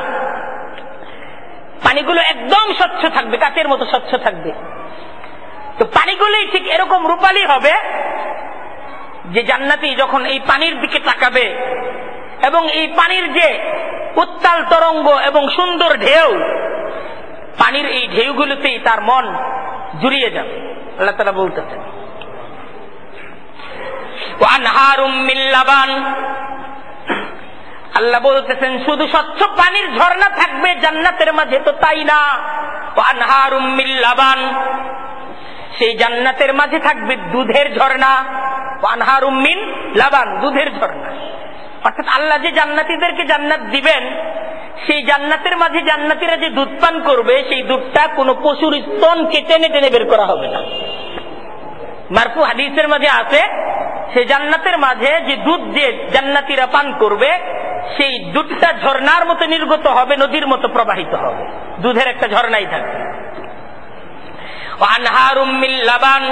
পানিগুলো একদম স্বচ্ছ থাকবে, কাচের মতো স্বচ্ছ থাকবে। তো পানিগুলোই ঠিক এরকম রূপালী হবে যে জান্নাতি যখন এই পানির দিকে তাকাবে এবং এই পানির যে উত্তাল তরঙ্গ এবং সুন্দর ঢেউ, পানির এই ঢেউগুলোতেই তার মন জুড়িয়ে যাবে। আল্লাহ তাআলা বলতেছেন ওয়া আনহারুম মিন লাবান, আল্লাহ বলতেছেন শুধু স্বচ্ছ পানির ঝর্ণা থাকবে জান্নাতের মাঝে তো তাই না। ওয়া আনহারুম মিন লাবান, সেই জান্নাতের মাঝে থাকবে দুধের ঝর্ণা। ওয়া আনহারুম মিন লাবান, দুধের ঝর্ণা। অর্থাৎ আল্লাহ যে জান্নাতীদেরকে জান্নাত দিবেন, সেই জান্নাতের মাঝে জান্নাতীরা যে দুধ পান করবে, সেই দুধটা কোনো পশুর স্তনকে টেনে টেনে বের করা হবে না। মারফু হাদিসের মাঝে আছে, সেই জান্নাতের মাঝে যে দুধ যে জান্নাতীরা পান করবে, সেই দুধটা ঝর্ণার মতো নির্গত হবে, নদীর মতো প্রবাহিত হবে, দুধের একটা ঝর্ণাই থাকবে। আনহারুম মিন লাবান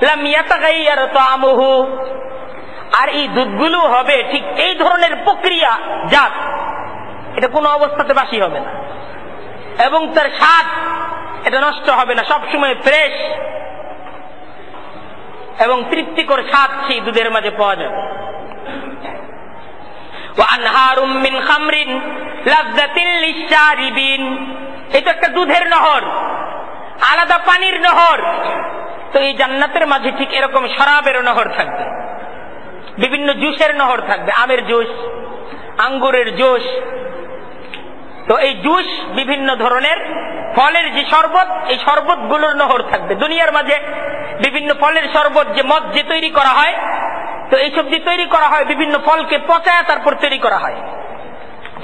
লাম ইয়াতাগায়্যার তা'আমুহু, আর এই দুধগুলো হবে ঠিক এই ধরনের প্রক্রিয়া জাত, এটা কোনো অবস্থাতে বাসি হবে না, এবং তার স্বাদ এটা নষ্ট হবে না, সবসময় ফ্রেশ এবং তৃপ্তিকর স্বাদ সেই দুধের মাঝে পাওয়া যাবে। ওয়া আনহারুম মিন খামরিন লাযযাতিন লিশ-শারিবিন, এটা একটা দুধের নহর, আলাদা পানির নহর। তো এই জান্নাতের মাঝে ঠিক এরকম শরাবের নহর থাকবে, বিভিন্ন জুসের নহর থাকবে, আমের জুস, আঙ্গুরের জুস। তো এই জুস, বিভিন্ন ধরনের ফলের যে শরবত, এই শরবত গুলোর নহর থাকবে। দুনিয়ার মাঝে বিভিন্ন ফলের শরবত, যে মদ যে তৈরি করা হয়, তো এইসব যে তৈরি করা হয় বিভিন্ন ফলকে পচায় তারপর তৈরি করা হয়।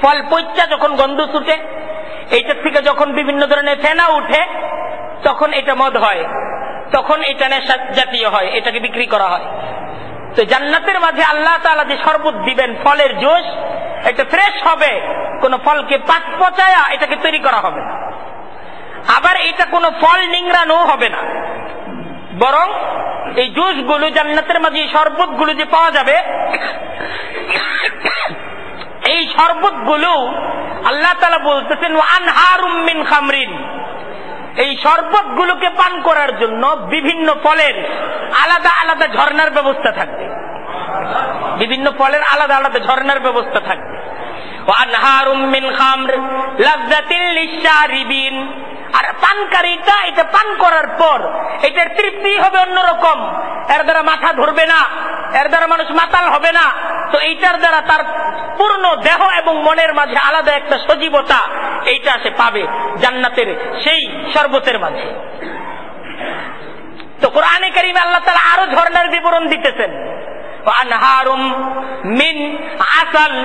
ফল পচা যখন গন্ধ ছুটে, এইটার থেকে যখন বিভিন্ন ধরনের ফেনা উঠে, তখন এটা মদ হয়। তখন এটা নেশা জাতীয় হয়, এটাকে বিক্রি করা হয়। তো জান্নাতের মাঝে আল্লাহ তাআলা যে শরবত দিবেন, ফলের জুস, এটা ফ্রেশ হবে, কোন ফলকে পচায়া এটাকে তৈরি করা হবে না। আবার এটা কোনো ফল নিংড়ানো হবে না, বরং এই জুসগুলো জান্নাতের মাঝে, শরবতগুলো যে পাওয়া যাবে, এই শরবতগুলো আল্লাহ তাআলা বলতেছেন ওয়া আনহারুম মিন খামরিন, এই শরবতগুলোকে পান করার জন্য বিভিন্ন ফলের আলাদা আলাদা ঝর্ণার ব্যবস্থা থাকবে, বিভিন্ন ফলের আলাদা আলাদা ঝর্ণার ব্যবস্থা থাকবে। ওয়া আনহারুম মিন খামর লাযযাতিল লিশশারিবিন, আর পানকারীটা এটা পান করার পর এটার তৃপ্তি হবে অন্যরকম, এর দ্বারা মাথা ধরবে না, এর দ্বারা মানুষ মাতাল হবে না। তো এইটার দ্বারা তার পূর্ণ দেহ এবং মনের মাঝে আলাদা একটা সজীবতা এইটা সে পাবে জান্নাতের সেই শরবতের মাঝে। তো কোরআনে কারীমে আল্লাহ তাআলা আরো ঝর্ণার বিবরণ দিতেছেন, আনহারুম মিন আসাল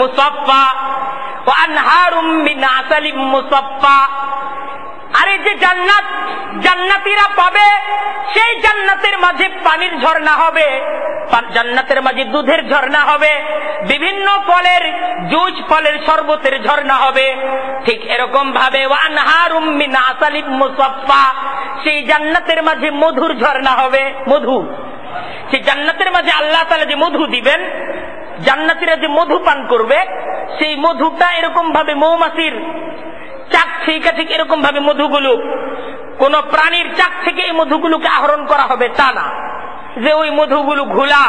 মুসাফফা ওয়া আনহারুম মিন আসালিম মুসাফফা। আরে যে জান্নাত জান্নাতীরা পাবে, সেই জান্নাতের মাঝে পানির ঝর্ণা হবে, জান্নাতের মাঝে দুধের ঝর্ণা হবে, বিভিন্ন ফলের জুস, ফলের শরবতের ঝর্ণা হবে। ঠিক এরকম ভাবে ওয়া আনহারুম মিন আসালিম মুসাফফা, সেই জান্নাতের মাঝে মধুর ঝর্ণা হবে, মধু। সেই জান্নাতের মাঝে আল্লাহ তাআলা যে মধু দিবেন, জান্নাতীরা যে মধু পান করবে, সেই মধুটা এরকম ভাবে মৌমাছির চাক থেকে, ঠিক এরকম ভাবে মধুগুলো কোন প্রাণীর চাক থেকে এই মধুগুলোকে আহরণ করা হবে তা না, যে ওই মধুগুলো ঘোলা,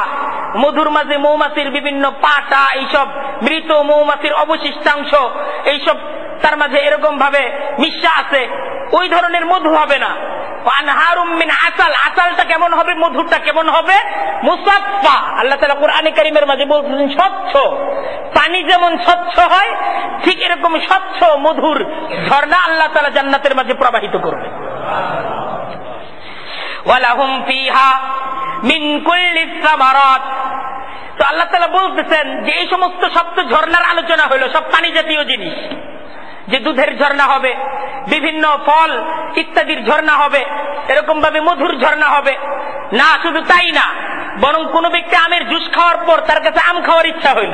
মধুর মাঝে মৌমাছির বিভিন্ন পাটা, এইসব মৃত মৌমাছির অবশিষ্টাংশ এইসব তার মাঝে এরকম ভাবে মিশা আছে, ওই ধরনের মধু হবে না। আনহারুম মিন আসাল, আসালটা কেমন হবে, মধুরটা কেমন হবে, মুসাফফা। আল্লাহ তাআলা কোরআনে কারীমের মাঝে বলছেন স্বচ্ছ, পানি যেমন স্বচ্ছ হয় ঠিক এরকম স্বচ্ছ মধুর ঝর্ণা আল্লাহ তাআলা জান্নাতের মাঝে প্রবাহিত করবে। ওয়ালাহুম ফিহা মিন কুল্লিস সামারাত। তো আল্লাহ তাআলা বলতেছেন যে এই সমস্ত সপ্ত ঝর্ণার আলোচনা হলো সব পানি জাতীয় জিনিস, যে দুধের ঝর্ণা হবে, বিভিন্ন ফল ইত্যাদির ঝর্ণা হবে, এরকম ভাবে মধুর ঝর্ণা হবে। না শুধু তাই না, বরং কোন ব্যক্তি আমের জুস খাওয়ার পর তার কাছে আম খাওয়ার ইচ্ছা হইল,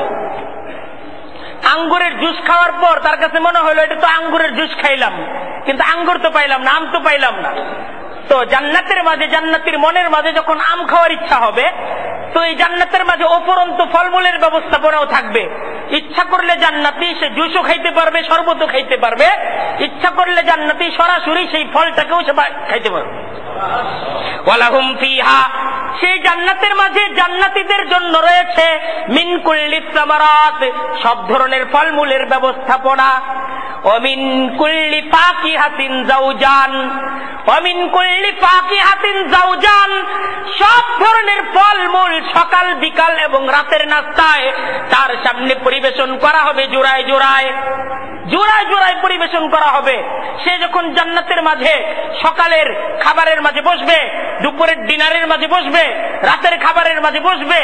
আঙ্গুরের জুস খাওয়ার পর তার কাছে মনে হলো এটা তো আঙ্গুরের জুস খাইলাম, কিন্তু আঙ্গুর তো পাইলাম না, আম তো পাইলাম না। তো জান্নাতের মাঝে, জান্নাতীর মনের মাঝে যখন আম খাওয়ার ইচ্ছা হবে, তো এই জান্নাতের মাঝে অপরন্ত ফলমূলের ব্যবস্থাপনাও থাকবে। ইচ্ছা করলে জান্নাতি সে জুসও খাইতে পারবে, শরবতও খাইতে পারবে, ইচ্ছা করলে জান্নাতি সরাসরি সেই ফলটাকেও সে খাইতে পারবে। ওয়ালাহুম ফিহা, সেই জান্নাতের মাঝে জান্নাতীদের জন্য রয়েছে মিন কুল্লিস সামারাত, সব ধরনের ফলমূলের ব্যবস্থাপনা। ওমিন কুল্লি ফাকিহাতিন যাওজান, ওমিন কুল্লি ফাকিহাতিন যাওজান, সব ধরনের ফলমূল সকাল বিকাল এবং রাতের নাস্তায় তার সামনে পরিবেশন করা হবে, জোড়ায় জোড়ায় জোড়ায় জোড়ায় পরিবেশন করা হবে। সে যখন জান্নাতের মাঝে সকালের খাবারের মাঝে বসবে, দুপুরের ডিনারের মাঝে বসবে, রাতের খাবারের মাঝে বসবে,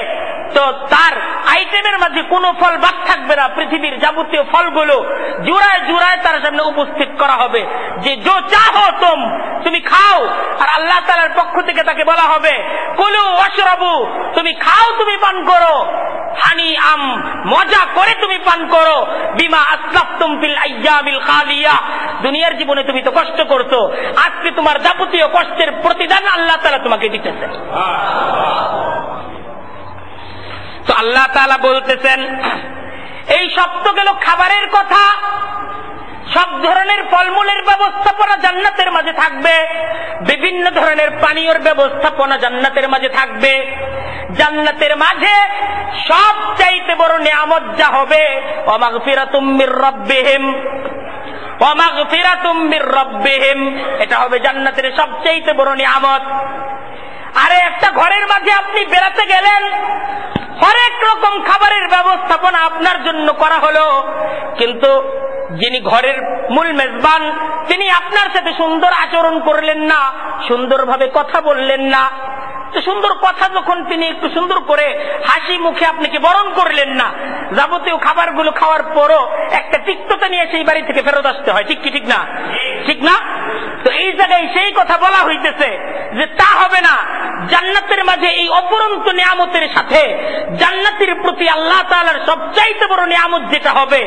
তো তার আইটেমের মাঝে কোনো ফল বাদ থাকবে না, পৃথিবীর যাবতীয় ফলগুলো জোড়ায় জোড়ায় তার সামনে উপস্থিত করা হবে, যে যো চাহো তুমি খাও। আর আল্লাহ তাআলার পক্ষ থেকে তাকে বলা হবে কুলু ওয়াশরাবু, তুমি খাও, তুমি পান করো, হানি আম, মজা করে তুমি পান করো, বিমা আসলাফতুম ফিল আইয়ামিল খালিয়া, দুনিয়ার জীবনে তুমি তো কষ্ট করছো, আজকে তোমার যাবতীয় কষ্টের প্রতিদান আল্লাহ তাআলা তোমাকে দিতেছেন। তো আল্লাহ তাআলা বলতেছেন এই সব তো গেল খাবারের কথা, সব ধরনের ফলমূলের ব্যবস্থাপনা জান্নাতের মাঝে থাকবে, বিভিন্ন ধরনের পানীয়র ব্যবস্থাপনা জান্নাতের মাঝে থাকবে। জান্নাতের মাঝে সবচাইতে বড় নিয়ামত যা হবে, ওয়া মাগফিরাতুম মির রাব্বিহিম, ওয়া মাগফিরাতুম মির রাব্বিহিম, এটা হবে জান্নাতের সবচাইতে বড় নিয়ামত। আরে একটা ঘরের মাঝে আপনি বেড়াতে গেলেন, হরেক রকম খাবারের ব্যবস্থাপনা আপনার জন্য করা হলো, কিন্তু যিনি ঘরের মূল মেজবান তিনি আপনার সাথে সুন্দর আচরণ করলেন না, সুন্দরভাবে কথা বললেন না, তো সুন্দর কথা যখন তিনি একটু সুন্দর করে হাসি মুখে আপনাকে বরণ করলেন না, যাবতীয় খাবারগুলো খাওয়ার পরও একটা তিক্ততা নিয়ে সেই বাড়ি থেকে ফেরত আসতে হয়। ঠিক কি ঠিক না? ঠিক না? তো এই জায়গায় সেই কথা বলা হইতেছে যে তা হবে না। জান্নাতের মাঝে এই অপরন্ত নিয়ামতের সাথে জান্নাতের প্রতি আল্লাহ তাআলার সবচাইতে বড় নিয়ামত যেটা হবে,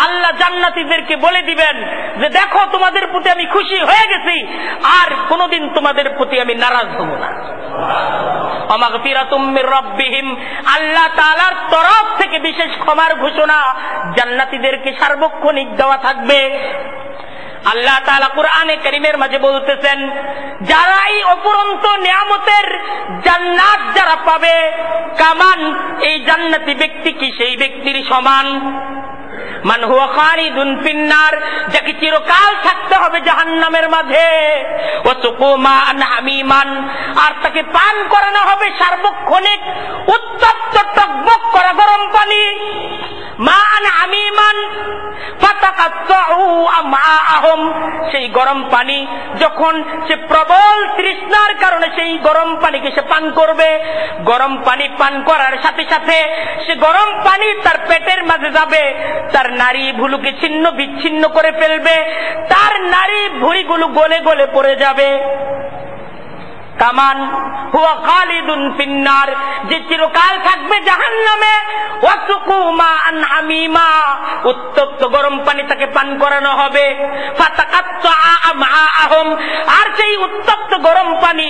আল্লাহ জান্নাতীদেরকে বলে দিবেন যে দেখো তোমাদের প্রতি আমি খুশি হয়ে গেছি, আর কোনদিন তোমাদের প্রতি আমি নারাজ হব না। মাগফিরাতুম মির রাব্বিহিম, আল্লাহ তাআলার তরফ থেকে বিশেষ ক্ষমার ঘোষণা জান্নাতীদেরকে সার্বক্ষণিক দেওয়া থাকবে। আল্লাহ তাআলা কুরআনে কারীমের মাঝে বলতেছেন, যারা এই অপরন্ত নিয়ামতের জান্নাত যারা পাবে, কামান, এই জান্নাতি ব্যক্তি কি সেই ব্যক্তির সমান, মান হুয়া খালিদুন ফিন্নার, যাকে চিরকাল থাকতে হবে জাহান্নামের মাঝে, ওয়া সুকু মাআন হামিমান, আর তাকে পান করানো হবে সার্বক্ষণিক উত্তপ্ত টকবক করা গরম পানি, মাআন হামিমান ফাতাকাত্তাউ আমআআহুম, সেই গরম পানি যখন সে প্রবল তৃষ্ণার কারণে সেই গরম পানিকে সে পান করবে, গরম পানি পান করার সাথে সাথে সে গরম পানি তার পেটের মাঝে যাবে, তার নারী ভুলুকে ছিন্ন বিচ্ছিন্ন করে ফেলবে, তার নারী ভুঁড়িগুলো গলে গলে পড়ে যাবে। কামান হুয়া খালিদুন ফিন্নার, যে চিরকাল থাকবে জাহান্নামে, ওয়াসুকু মাআন হামিমা, উত্তপ্ত গরম পানি তাকে পান করানো হবে, ফাতাকাত্তা আমআআহুম, আর সেই উত্তপ্ত গরম পানি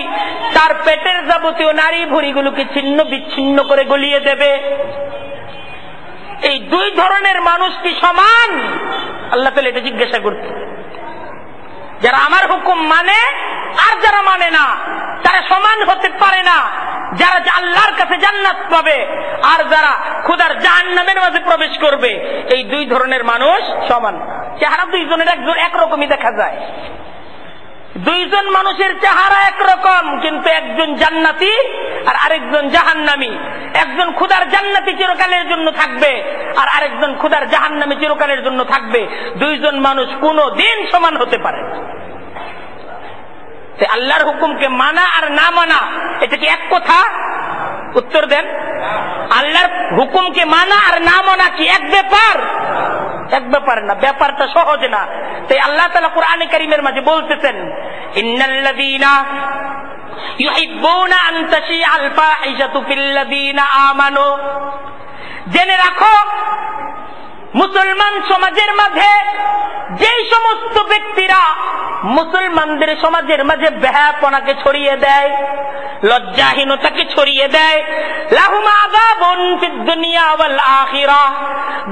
তার পেটের যাবতীয় নারী ভুঁড়িগুলোকে ছিন্ন বিচ্ছিন্ন করে গলিয়ে দেবে। এই দুই ধরনের মানুষ কি সমান? আল্লাহ তাআলা এটা জিজ্ঞাসা করতে, যারা আমার হুকুম মানে আর যারা মানে না তারা সমান হতে পারে না। যারা আল্লাহর কাছে জান্নাত পাবে আর যারা খোদার জাহান্নামের মাঝে প্রবেশ করবে, এই দুই ধরনের মানুষ সমান। চেহারা দুইজনের একরকমই দেখা যায়, দুইজন মানুষের চেহারা একরকম, কিন্তু একজন জান্নাতি আর আরেকজন জাহান্নামী। একজন খোদার জান্নাতি চিরকালের জন্য থাকবে আর আরেকজন খোদার জাহান্নামী চিরকালের জন্য থাকবে। দুইজন মানুষ কোনো দিন সমান হতে পারে না। আল্লাহর হুকুমকে মানা আর না মানা, এটা কি এক কথা? উত্তর দেন। আল্লাহর হুকুমকে মানা আর না মানা কি এক ব্যাপার? এক ব্যাপার না, ব্যাপারটা সহজ না। তাই আল্লাহ তাআলা কুরআনে কারীমের মাঝে বলতেছেন, ইন্নাল্লাযীনা ইউহিব্বুনা আন তাশিআল ফাহিশাতু ফিল্লাযীনা আমানু, জেনে রাখো মুসলমান সমাজের মাঝে যেই সমস্ত ব্যক্তিরা মুসলমানদের সমাজের মাঝে বেহায়াপনাকে ছড়িয়ে দেয়, লজ্জাহীনতাকে ছড়িয়ে দেয়, লাহুম আযাবুন ফিদ দুনিয়া ওয়াল আখিরাহ,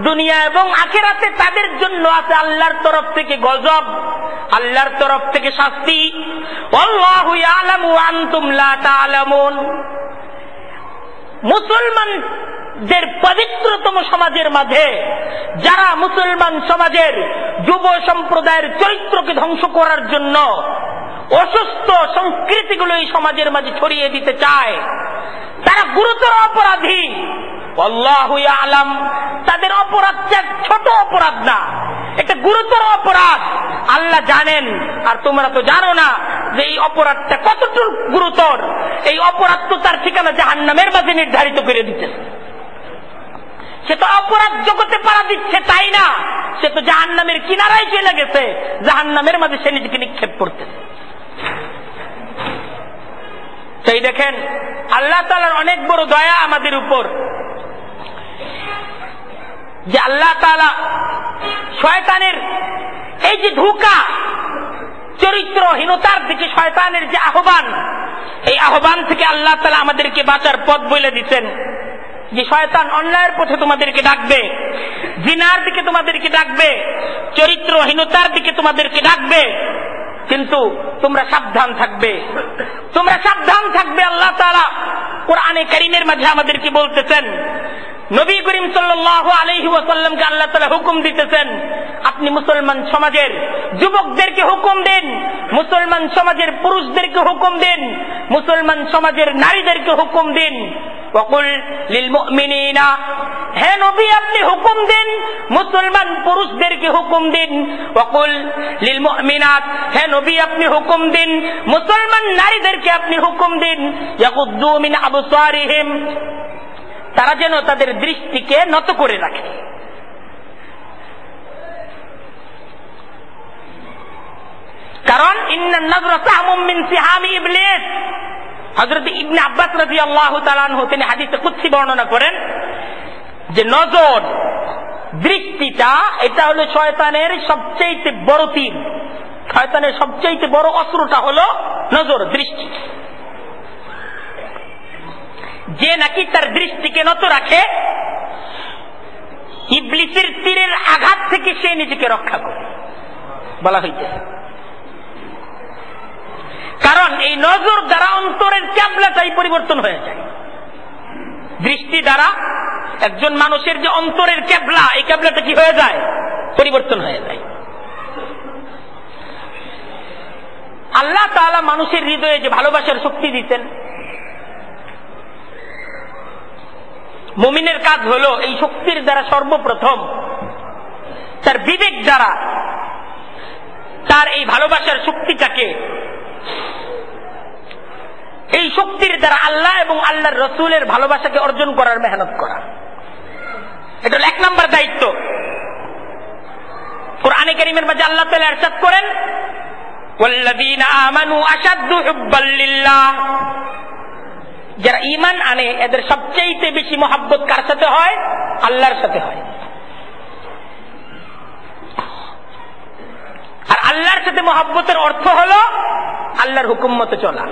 দুনিয়া এবং আখিরাতে তাদের জন্য আছে আল্লাহর তরফ থেকে গজব, আল্লাহর তরফ থেকে শাস্তি। আল্লাহু ইয়ালামু ওয়া আনতুম লা তা'লামুন। মুসলমানদের পবিত্রতম সমাজের মাঝে যারা মুসলমান সমাজের যুব সম্প্রদায়ের চরিত্রকে ধ্বংস করার জন্য অসুস্থ সংস্কৃতিগুলো এই সমাজের মাঝে ছড়িয়ে দিতে চায়, তারা গুরুতর অপরাধী। আল্লাহু ইয়ালাম, তাদের অপরাধটা ছোট অপরাধ না, এটা গুরুতর অপরাধ। আল্লাহ জানেন, আর তোমরা তো জানো না যে এই অপরাধটা কতটুকু গুরুতর। এই অপরাধ তো তার ঠিকানা জাহান্নামের মাঝে নির্ধারিত করে দিচ্ছে। সে তো অপরাধ জগতে পাড়া দিচ্ছে তাই না, সে তো জাহান্নামের কিনারায় চলে গেছে, জাহান্নামের মাঝে সে নিজেকে নিক্ষেপ করতেছে। সেই দেখেন আল্লাহ তাআলার অনেক বড় দয়া আমাদের উপর, যে আল্লাহ তাআলা শয়তানের এই যে ধোঁকা, চরিত্রহীনতার দিকে শয়তানের যে আহ্বান, এই আহ্বান থেকে আল্লাহ তাআলা আমাদেরকে বাঁচার পথ বলে দিচ্ছেন। যে শয়তান অন্যায়ের পথে তোমাদেরকে ডাকবে, জিনার দিকে তোমাদেরকে ডাকবে, চরিত্রহীনতার দিকে তোমাদেরকে ডাকবে, কিন্তু তোমরা সাবধান থাকবে, তোমরা সাবধান থাকবে। আল্লাহ তাআলা কুরআনে কারীমের মাঝে আমাদেরকে বলতেছেন, নবী করিম সাল্লাল্লাহু আলাইহি ওয়াসাল্লামকে আল্লাহ তাআলা হুকুম দিতেছেন, আপনি মুসলমান সমাজের যুবকদেরকে হুকুম দিন, মুসলমান সমাজের পুরুষদেরকে হুকুম দিন, মুসলমান সমাজের নারীদেরকে হুকুম দিন, ওয়াকুল লিল মুমিনিনা, হে নবী আপনি হুকুম দিন মুসলমান পুরুষদেরকে হুকুম দিন, ওয়াকুল লিল মুমিনাত, হে নবী আপনি হুকুম দিন মুসলমান নারীদেরকে আপনি হুকুম দিন, ইয়াকুদ্দু মিন আবসারিহিম, তারা যেন তাদের দৃষ্টিকে নত করে রাখে। কারণ ইন্নান নাযরা সাহমুম মিন সিহামি ইবলিস, হযরত ইবনে আব্বাস রাদিয়াল্লাহু তাআলা আনহু তিনি হাদিসে কুদসি বর্ণনা করেন যে নজর, দৃষ্টিটা এটা হলো শয়তানের সবচেয়ে বড় তীর, শয়তানের সবচেয়ে বড় অস্ত্রটা হলো নজর, দৃষ্টি। যে নাকি তার দৃষ্টিকে নত রাখে ইবলিসের তীরের আঘাত থেকে সে নিজেকে রক্ষা করে বলা হয়েছে। কারণ এই নজর দ্বারা অন্তরের ক্যাবলাটাই পরিবর্তন হয়ে যায়। দৃষ্টি দ্বারা একজন মানুষের যে অন্তরের ক্যাবলা, এই ক্যাবলাটা কি হয়ে যায়? পরিবর্তন হয়ে যায়। আল্লাহ তাআলা মানুষের হৃদয়ে যে ভালোবাসার শক্তি দিতেন, মুমিনের কাজ হলো এই শক্তির দ্বারা সর্বপ্রথম তার বিবেক দ্বারা তার এই ভালোবাসার শক্তিটাকে, এই শক্তির দ্বারা আল্লাহ এবং আল্লাহর রাসূলের ভালোবাসাকে অর্জন করার মেহনত করা। এটা হলো 1 নম্বর দায়িত্ব। কোরআনে কারীমের মাঝে আল্লাহ তাআলা ইরশাদ করেন, ওয়াল্লাযীনা আমানু আশাদ্দু হুব্বাল লিল্লাহ, যারা ঈমান আনে এদের সবচেয়ে বেশি মহব্বত কার সাথে হয়? আল্লাহর সাথে হয়। আর আল্লাহর সাথে মহব্বতের অর্থ হলো আল্লাহর হুকুম মতো চলা।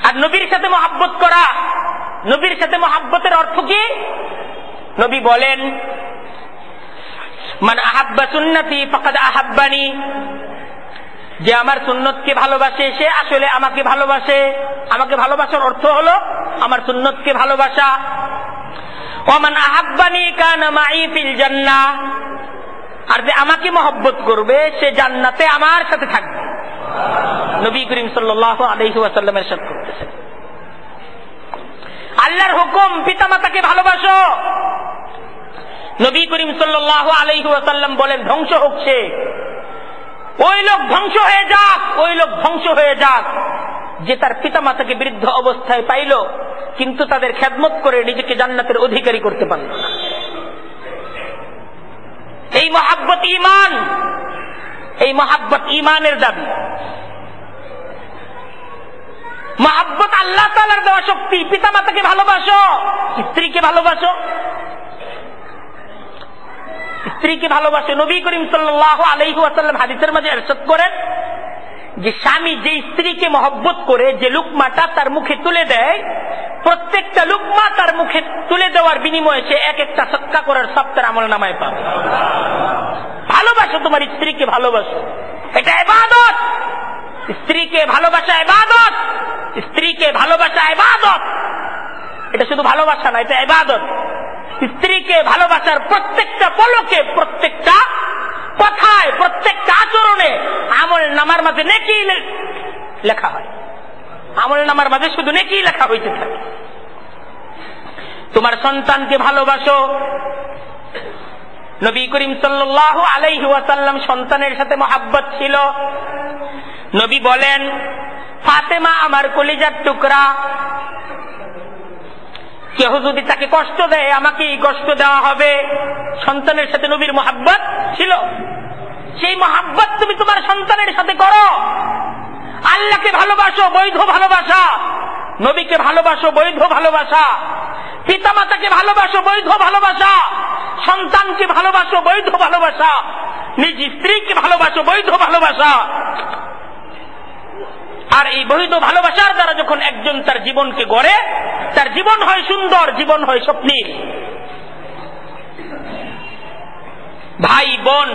আর নবীর সাথে মহব্বত করা, নবীর সাথে মহব্বতের অর্থ কি? নবী বলেন, মান আহাব্বা সুন্নতি ফাকাদ আহাব্বানি, যে আমার সুন্নতকে ভালোবাসে সে আসলে আমাকে ভালোবাসে। আমাকে ভালোবাসার অর্থ হলো আমার সুন্নতকে ভালোবাসা। ওমান আহাব্বানি কানা মাই ফিল জান্নাহ, আর যে আমাকে মহব্বত করবে সে জান্নাতে আমার সাথে থাকবে। নবী করিম সাল্লাল্লাহু আলাইহি ওয়াসাল্লাম ইরশাদ করতেছেন, আল্লাহর হুকুম পিতামাতাকে ভালোবাসো। নবী করিম সাল্লাল্লাহু আলাইহি ওয়াসাল্লাম বলেন, ধ্বংস হোক সে, ওই লোক ধ্বংস হয়ে যাক, ওই লোক ধ্বংস হয়ে যাক যে তার পিতামাতাকে বৃদ্ধ অবস্থায় পাইল কিন্তু তাদের খেদমত করে নিজেকে জান্নাতের অধিকারী করতে পারল না। এই মহাব্বত ঈমান, এই মহাব্বত ঈমানের দাবি। মহাব্বত আল্লাহ তাআলার দেওয়া শক্তি। পিতামাতাকে ভালোবাসো, স্ত্রীকে ভালোবাসো, স্ত্রীকে ভালোবাসে। নবী করিম সাল্লাল্লাহু আলাইহি ওয়াসাল্লাম হাদিসের মাঝে ইরশাদ করেন যে স্বামী যে স্ত্রীকে মহব্বত করে যে লুকমাটা তার মুখে তুলে দেয়, প্রত্যেকটা লুকমা তার মুখে তুলে দেওয়ার বিনিময়ে সে এক একটা সদকা করার সব তার আমলনামায় পাবে। ভালোবাসো, তোমার স্ত্রীকে ভালোবাসো, এটা ইবাদত। স্ত্রীকে ভালোবাসা ইবাদত, স্ত্রীকে ভালোবাসা ইবাদত। এটা শুধু ভালোবাসা না, এটা ইবাদত। স্ত্রীকে ভালোবাসার প্রত্যেকটা পলকে, প্রত্যেকটা কথায়, প্রত্যেকটা আচরণে আমল নামার মাঝে নেকি লেখা হয়। আমল নামার মাঝে শুধু নেকি লেখা হইতে থাকে। তোমার সন্তানকে ভালোবাসো। নবী করিম সাল্লাল্লাহু আলাইহি ওয়াসাল্লাম সন্তানের সাথে মহব্বত ছিল। নবী বলেন, ফাতেমা আমার কলিজার টুকরা, কেউ যদি তাকে কষ্ট দেয় আমাকেই কষ্ট দেওয়া হবে। সন্তানের সাথে নবীর মহব্বত ছিল। সেই মহব্বত তুমি তোমার সন্তানের সাথে করো। আল্লাহকে ভালোবাসো, বৈধ ভালোবাসা। নবীকে ভালোবাসো, বৈধ ভালোবাসা। পিতামাতাকে ভালোবাসো, বৈধ ভালোবাসা। সন্তানকে ভালোবাসো, বৈধ ভালোবাসা। নিজ স্ত্রীকে ভালোবাসো, বৈধ ভালোবাসা। আর এই বৈধ ভালোবাসার দ্বারা যখন একজন তার জীবনকে গড়ে, তার জীবন হয় সুন্দর, জীবন হয় স্বপ্নীল। ভাই বোন,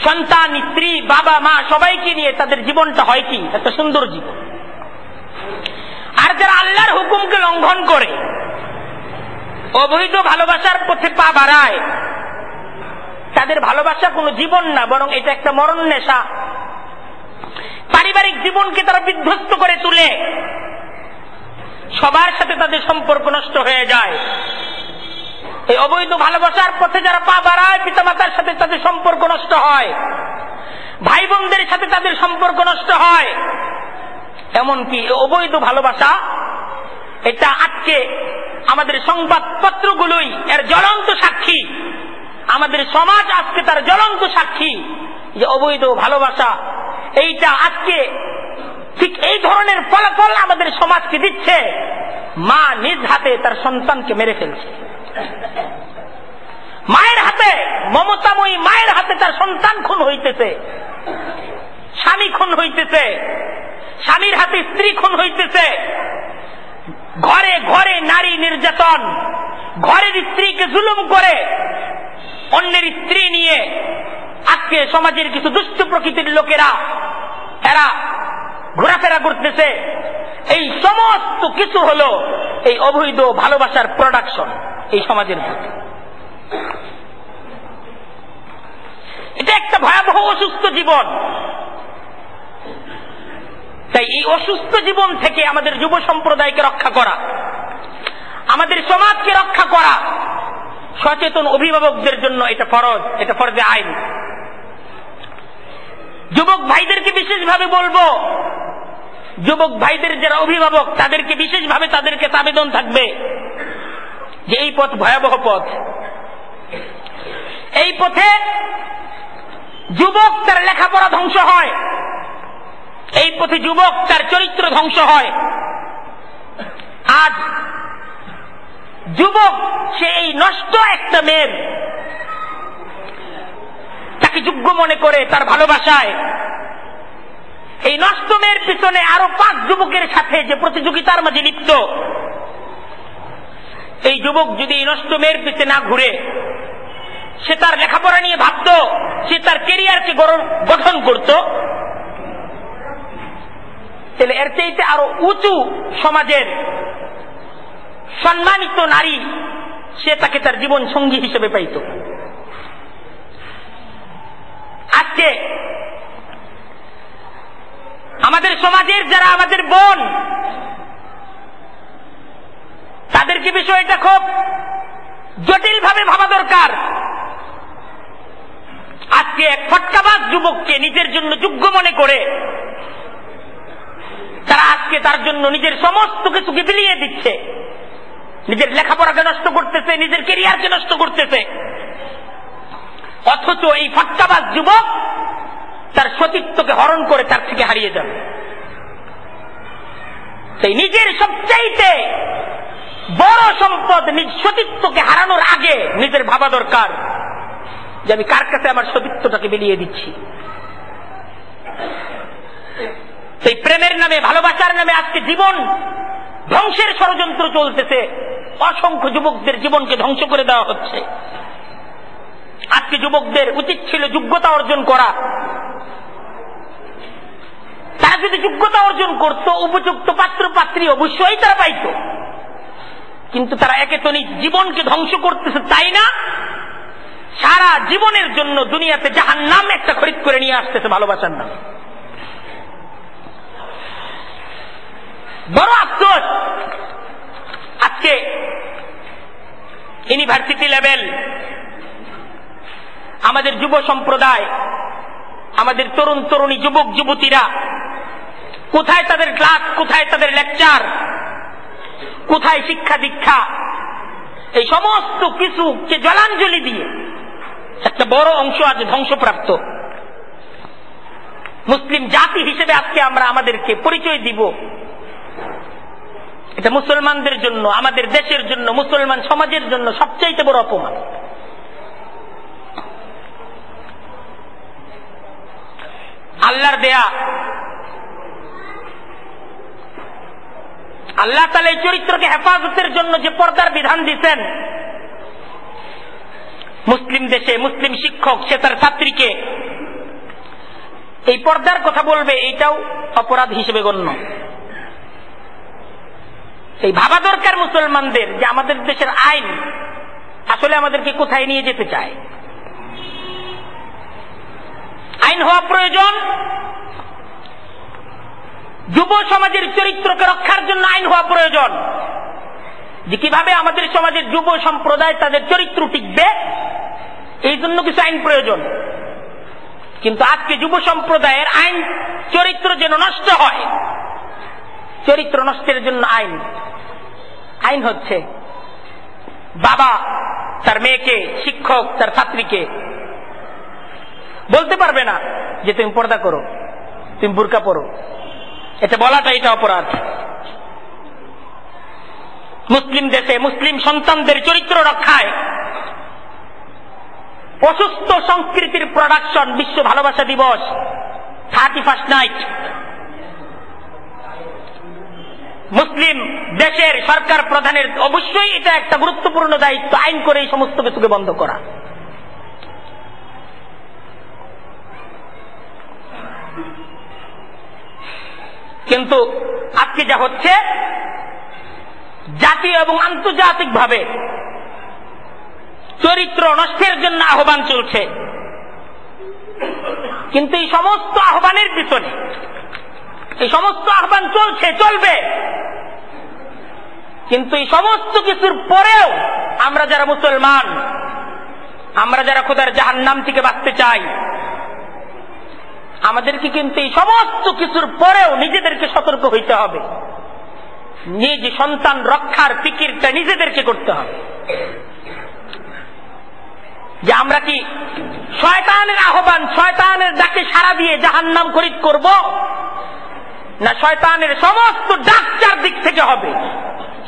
সন্তান, স্ত্রী, বাবা মা সবাইকে নিয়ে তাদের জীবনটা হয় কি একটা সুন্দর জীবন। আর যারা আল্লাহর হুকুমকে লঙ্ঘন করে, অবৈধ ভালোবাসার পথে পা বাড়ায়, তাদের ভালোবাসা কোনো জীবন না, বরং এটা একটা মরণ নেশা। পারিবারিক জীবনকে তারা বিধ্বস্ত করে তুলে, সবার সাথে তাদের সম্পর্ক নষ্ট হয়ে যায়। এই অবৈধ ভালোবাসার পথে যারা পা বাড়ায়, পিতামাতার সাথে তাদের সম্পর্ক নষ্ট হয়, ভাই বোনদের সাথে তাদের সম্পর্ক নষ্ট হয়। এমনকি অবৈধ ভালোবাসা এটা আজকে আমাদের সংবাদপত্রগুলোই এর জ্বলন্ত সাক্ষী। আমাদের সমাজ আজকে তার জ্বলন্ত সাক্ষী যে অবৈধ ভালোবাসা এইটা আজকে ঠিক এই ধরনের ফলাফল আমাদের সমাজকে দিচ্ছে। মা নিজ হাতে তার সন্তানকে মেরে ফেলছে, মায়ের হাতে, মমতাময়ী মায়ের হাতে তার সন্তান খুন হইতেছে, স্বামী খুন হইতেছে, স্বামীর হাতে স্ত্রী খুন হইতেছে, ঘরে ঘরে নারী নির্যাতন, ঘরের স্ত্রীকে জুলুম করে অন্যের স্ত্রী নিয়ে আজকে সমাজের কিছু দুষ্ট প্রকৃতির লোকেরা এরা ঘোরাফেরা করতেছে। এই সমস্ত কিছু হলো এই অবৈধ ভালোবাসার প্রোডাকশন এই সমাজের মধ্যে। এটা একটা ভয়াবহ অসুস্থ জীবন। তাই এই অসুস্থ জীবন থেকে আমাদের যুব সম্প্রদায়কে রক্ষা করা, আমাদের সমাজকে রক্ষা করা সচেতন অভিভাবকদের জন্য এটা ফরজ, এটা ফরজে আইন। যুবক ভাইদেরকে বিশেষভাবে বলবো, যুবক ভাইদের যারা অভিভাবক তাদেরকে বিশেষভাবে তাদেরকে আবেদন থাকবে যে এই পথ ভয়াবহ পথ। এই পথে যুবক তার লেখাপড়া ধ্বংস হয়, এই পথে যুবক তার চরিত্র ধ্বংস হয়। আজ যুবক সে এই নষ্ট একটা মেয়ের তাকে যোগ্য মনে করে তার ভালোবাসায়, এই নষ্ট মেয়ের পিছনে আরো 5 যুবকের সাথে যে প্রতিযোগিতার মাঝে লিপ্ত, এই যুবক যদি এই নষ্ট মেয়ের পিছনে না ঘুরে সে তার লেখাপড়া নিয়ে ভাবত, সে তার ক্যারিয়ারকে গঠন করত, তাহলে এর চাইতে আরো উঁচু সমাজের সম্মানিত নারী সে তাকে তার জীবন সঙ্গী হিসেবে পাইত। আজকে আমাদের সমাজের যারা আমাদের বোন তাদেরকে বিষয়টা খুব জটিল ভাবে ভাবা দরকার। আজকে এক ফটকাবাজ যুবককে নিজের জন্য যোগ্য মনে করে তারা আজকে তার জন্য নিজের সমস্ত কিছুকে বিলিয়ে দিচ্ছে, নিজের লেখাপড়াকে নষ্ট করতেছে, নিজের ক্যারিয়ারকে নষ্ট করতেছে। অথচ এই ফটকাবাজ যুবক তার সতীত্বকে হরণ করে তার থেকে হারিয়ে যাবে। সেই নিজের সবচাইতে বড় সম্পদ নিজ সতীত্বকে হারানোর আগে নিজের ভাবা দরকার যে আমি কার কাছে আমার সতীত্বটাকে বিলিয়ে দিচ্ছি। সেই প্রেমের নামে, ভালোবাসার নামে আজকে জীবন ধ্বংসের ষড়যন্ত্র চলতেছে। অসংখ্য যুবকদের জীবনকে ধ্বংস করে দেওয়া হচ্ছে। আজকে যুবকদের উচিত ছিল যোগ্যতা অর্জন করা। তারা যদি যোগ্যতা অর্জন করত, উপযুক্ত পাত্র পাত্রী অবশ্যই তারা পাইত। কিন্তু তারা একে তো নিজ জীবনকে ধ্বংস করতেছে, তাই না সারা জীবনের জন্য দুনিয়াতে জাহান্নাম একটা খরিদ করে নিয়ে আসতেছে ভালোবাসার নামে। বড় আফসোস, আজকে ইউনিভার্সিটি লেভেল আমাদের যুব সম্প্রদায়, আমাদের তরুণ তরুণী যুবক যুবতীরা কোথায় তাদের ক্লাস, কোথায় তাদের লেকচার, কোথায় শিক্ষা দীক্ষা, এই সমস্ত কিছুকে জলাঞ্জলি দিয়ে একটা বড় অংশ আজ ধ্বংসপ্রাপ্ত। মুসলিম জাতি হিসেবে আজকে আমরা আমাদেরকে পরিচয় দিব, এটা মুসলমানদের জন্য, আমাদের দেশের জন্য, মুসলমান সমাজের জন্য সবচাইতে বড় অপমান। আল্লাহর দেয়া, আল্লাহ তাআলা এই চরিত্রকে হেফাজতের জন্য যে পর্দার বিধান দিয়েছেন, মুসলিম দেশে মুসলিম শিক্ষক সে তার ছাত্রীকে এই পর্দার কথা বলবে, এইটাও অপরাধ হিসেবে গণ্য। এই ভাবা দরকার মুসলমানদের যে আমাদের দেশের আইন আসলে আমাদেরকে কোথায় নিয়ে যেতে চায়। আইন হওয়া প্রয়োজন, যুব সমাজের চরিত্রকে রক্ষার জন্য আইন হওয়া প্রয়োজন, যে কিভাবে আমাদের সমাজের যুব সম্প্রদায় তাদের চরিত্র টিকবে, এই জন্য কিছু আইন প্রয়োজন। কিন্তু আজকে যুব সম্প্রদায়ের আইন চরিত্র যেন নষ্ট হয়, চরিত্র নষ্টের জন্য আইন হচ্ছে বাবা তার মেয়েকে, শিক্ষক তার ছাত্রীকে বলতে পারবে না যে তুমি পর্দা করো, তুমি বুরকা পরো, এটা বলাটা এটা অপরাধ। মুসলিম দেশে মুসলিম সন্তানদের চরিত্র রক্ষায় অসুস্থ সংস্কৃতির প্রোডাকশন বিশ্ব ভালোবাসা দিবস 31st নাইট, মুসলিম দেশের সরকার প্রধানের অবশ্যই এটা একটা গুরুত্বপূর্ণ দায়িত্ব, আইন করে এই সমস্ত কিছুকে বন্ধ করা। কিন্তু আজকে যা হচ্ছে, জাতীয় এবং আন্তর্জাতিকভাবে চরিত্র নষ্টের জন্য আহ্বান চলছে, কিন্তু এই সমস্ত আহ্বানের পিছনে, এই সমস্ত আহ্বান চলছে, চলবে, কিন্তু এই সমস্ত কিছুর পরেও আমরা যারা মুসলমান, আমরা যারা খোদার জাহান্নাম থেকে বাঁচতে চাই, আমাদেরকে কিন্তু এই সমস্ত কিছুর পরেও নিজেদেরকে সতর্ক হইতে হবে, নিজ সন্তান রক্ষার ফিকিরটা নিজেদেরকে করতে হবে। যে আমরা কি শয়তানের আহ্বান, শয়তানের ডাকে সাড়া দিয়ে জাহান্নাম খরিদ করব, না শয়তানের সমস্ত ডাক চার দিক থেকে হবে?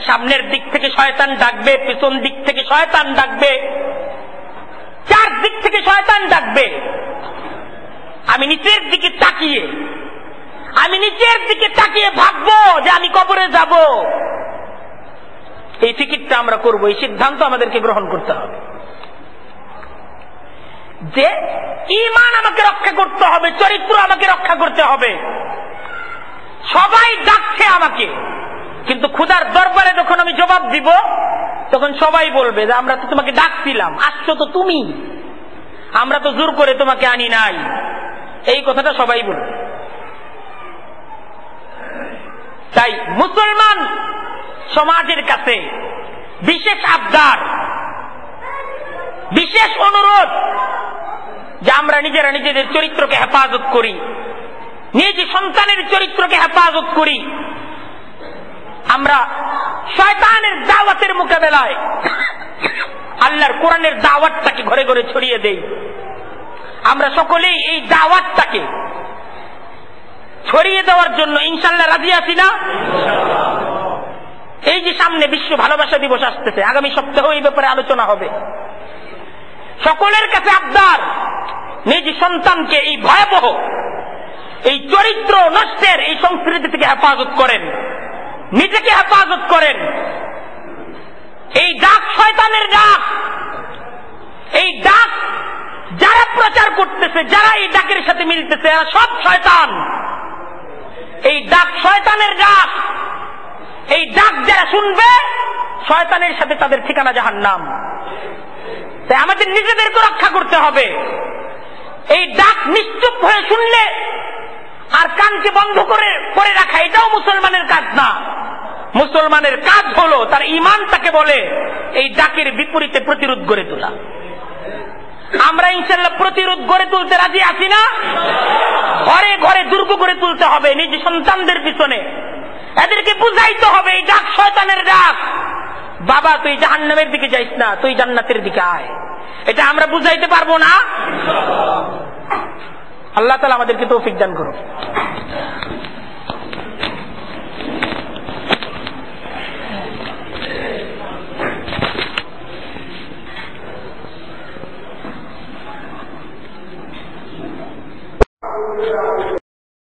সামনের দিক থেকে শয়তান ডাকবে, পিছন দিক থেকে শয়তান ডাকবে, চার দিক থেকে শয়তান ডাকবে। আমি নিচের দিকে তাকিয়ে ভাববো যে আমি কবরে যাব, এই ফিকিরটা আমরা করব, এই সিদ্ধান্ত আমাদেরকে গ্রহণ করতে হবে যে ঈমান আমাকে রক্ষা করতে হবে, চরিত্র আমাকে রক্ষা করতে হবে। সবাই ডাকছে আমাকে, কিন্তু খোদার দরবারে যখন আমি জবাব দিব, তখন সবাই বলবে যে আমরা তো তোমাকে ডাকছিলাম, আসছো তো তুমি, আমরা তো জোর করে তোমাকে আনি নাই। এই কথাটা সবাই বলবে। তাই মুসলমান সমাজের কাছে বিশেষ আবদার, বিশেষ অনুরোধ যে আমরা নিজেরা নিজেদের চরিত্রকে হেফাজত করি, নিজ সন্তানের চরিত্রকে হেফাজত করি। আমরা শয়তানের দাওয়াতের মোকাবেলায় আল্লাহর কোরআনের দাওয়াতটাকে ঘরে ঘরে ছড়িয়ে দেই। আমরা সকলেই এই দাওয়াতটাকে ছড়িয়ে দেওয়ার জন্য ইনশাআল্লাহ রাজি আছি না? এই যে সামনে বিশ্ব ভালোবাসা দিবস আসতেছে, আগামী সপ্তাহে এই ব্যাপারে আলোচনা হবে। সকলের কাছে আবদার, নিজ সন্তানকে এই ভয়াবহ, এই চরিত্র নষ্টের এই সংস্কৃতি থেকে হেফাজত করেন, নিজেকে হেফাজত করেন। এই ডাক শয়তানের ডাক, এই ডাক যারা প্রচার করতেছে, যারা এই ডাকের সাথে মিলতেছে, এরা সব শয়তান। এই ডাক শয়তানের ডাক, এই ডাক যারা শুনবে, শয়তানের সাথে তাদের ঠিকানা জাহান্নাম। তাই আমাদের নিজেদেরকে রক্ষা করতে হবে। এই ডাক নিশ্চুপ হয়ে শুনলে আর কানকে বন্ধ করে রাখা, এটাও মুসলমানের কাজ না। মুসলমানের কাজ হলো তার ঈমানটাকে বলে এই ডাকের বিপরীতে প্রতিরোধ গড়ে তোলা। আমরা ইনশাআল্লাহ প্রতিরোধ গড়ে তুলতে রাজি আছি না? ঘরে ঘরে দুর্গ গড়ে তুলতে হবে নিজ সন্তানদের পিছনে। এদেরকে বুঝাইতে হবে এই ডাক শয়তানের ডাক। বাবা তুই জাহান্নামের দিকে যাইস না, তুই জান্নাতের দিকে আয়। এটা আমরা বুঝাইতে পারবো না? আল্লাহ তাআলা আমাদেরকে তৌফিক দান করুন।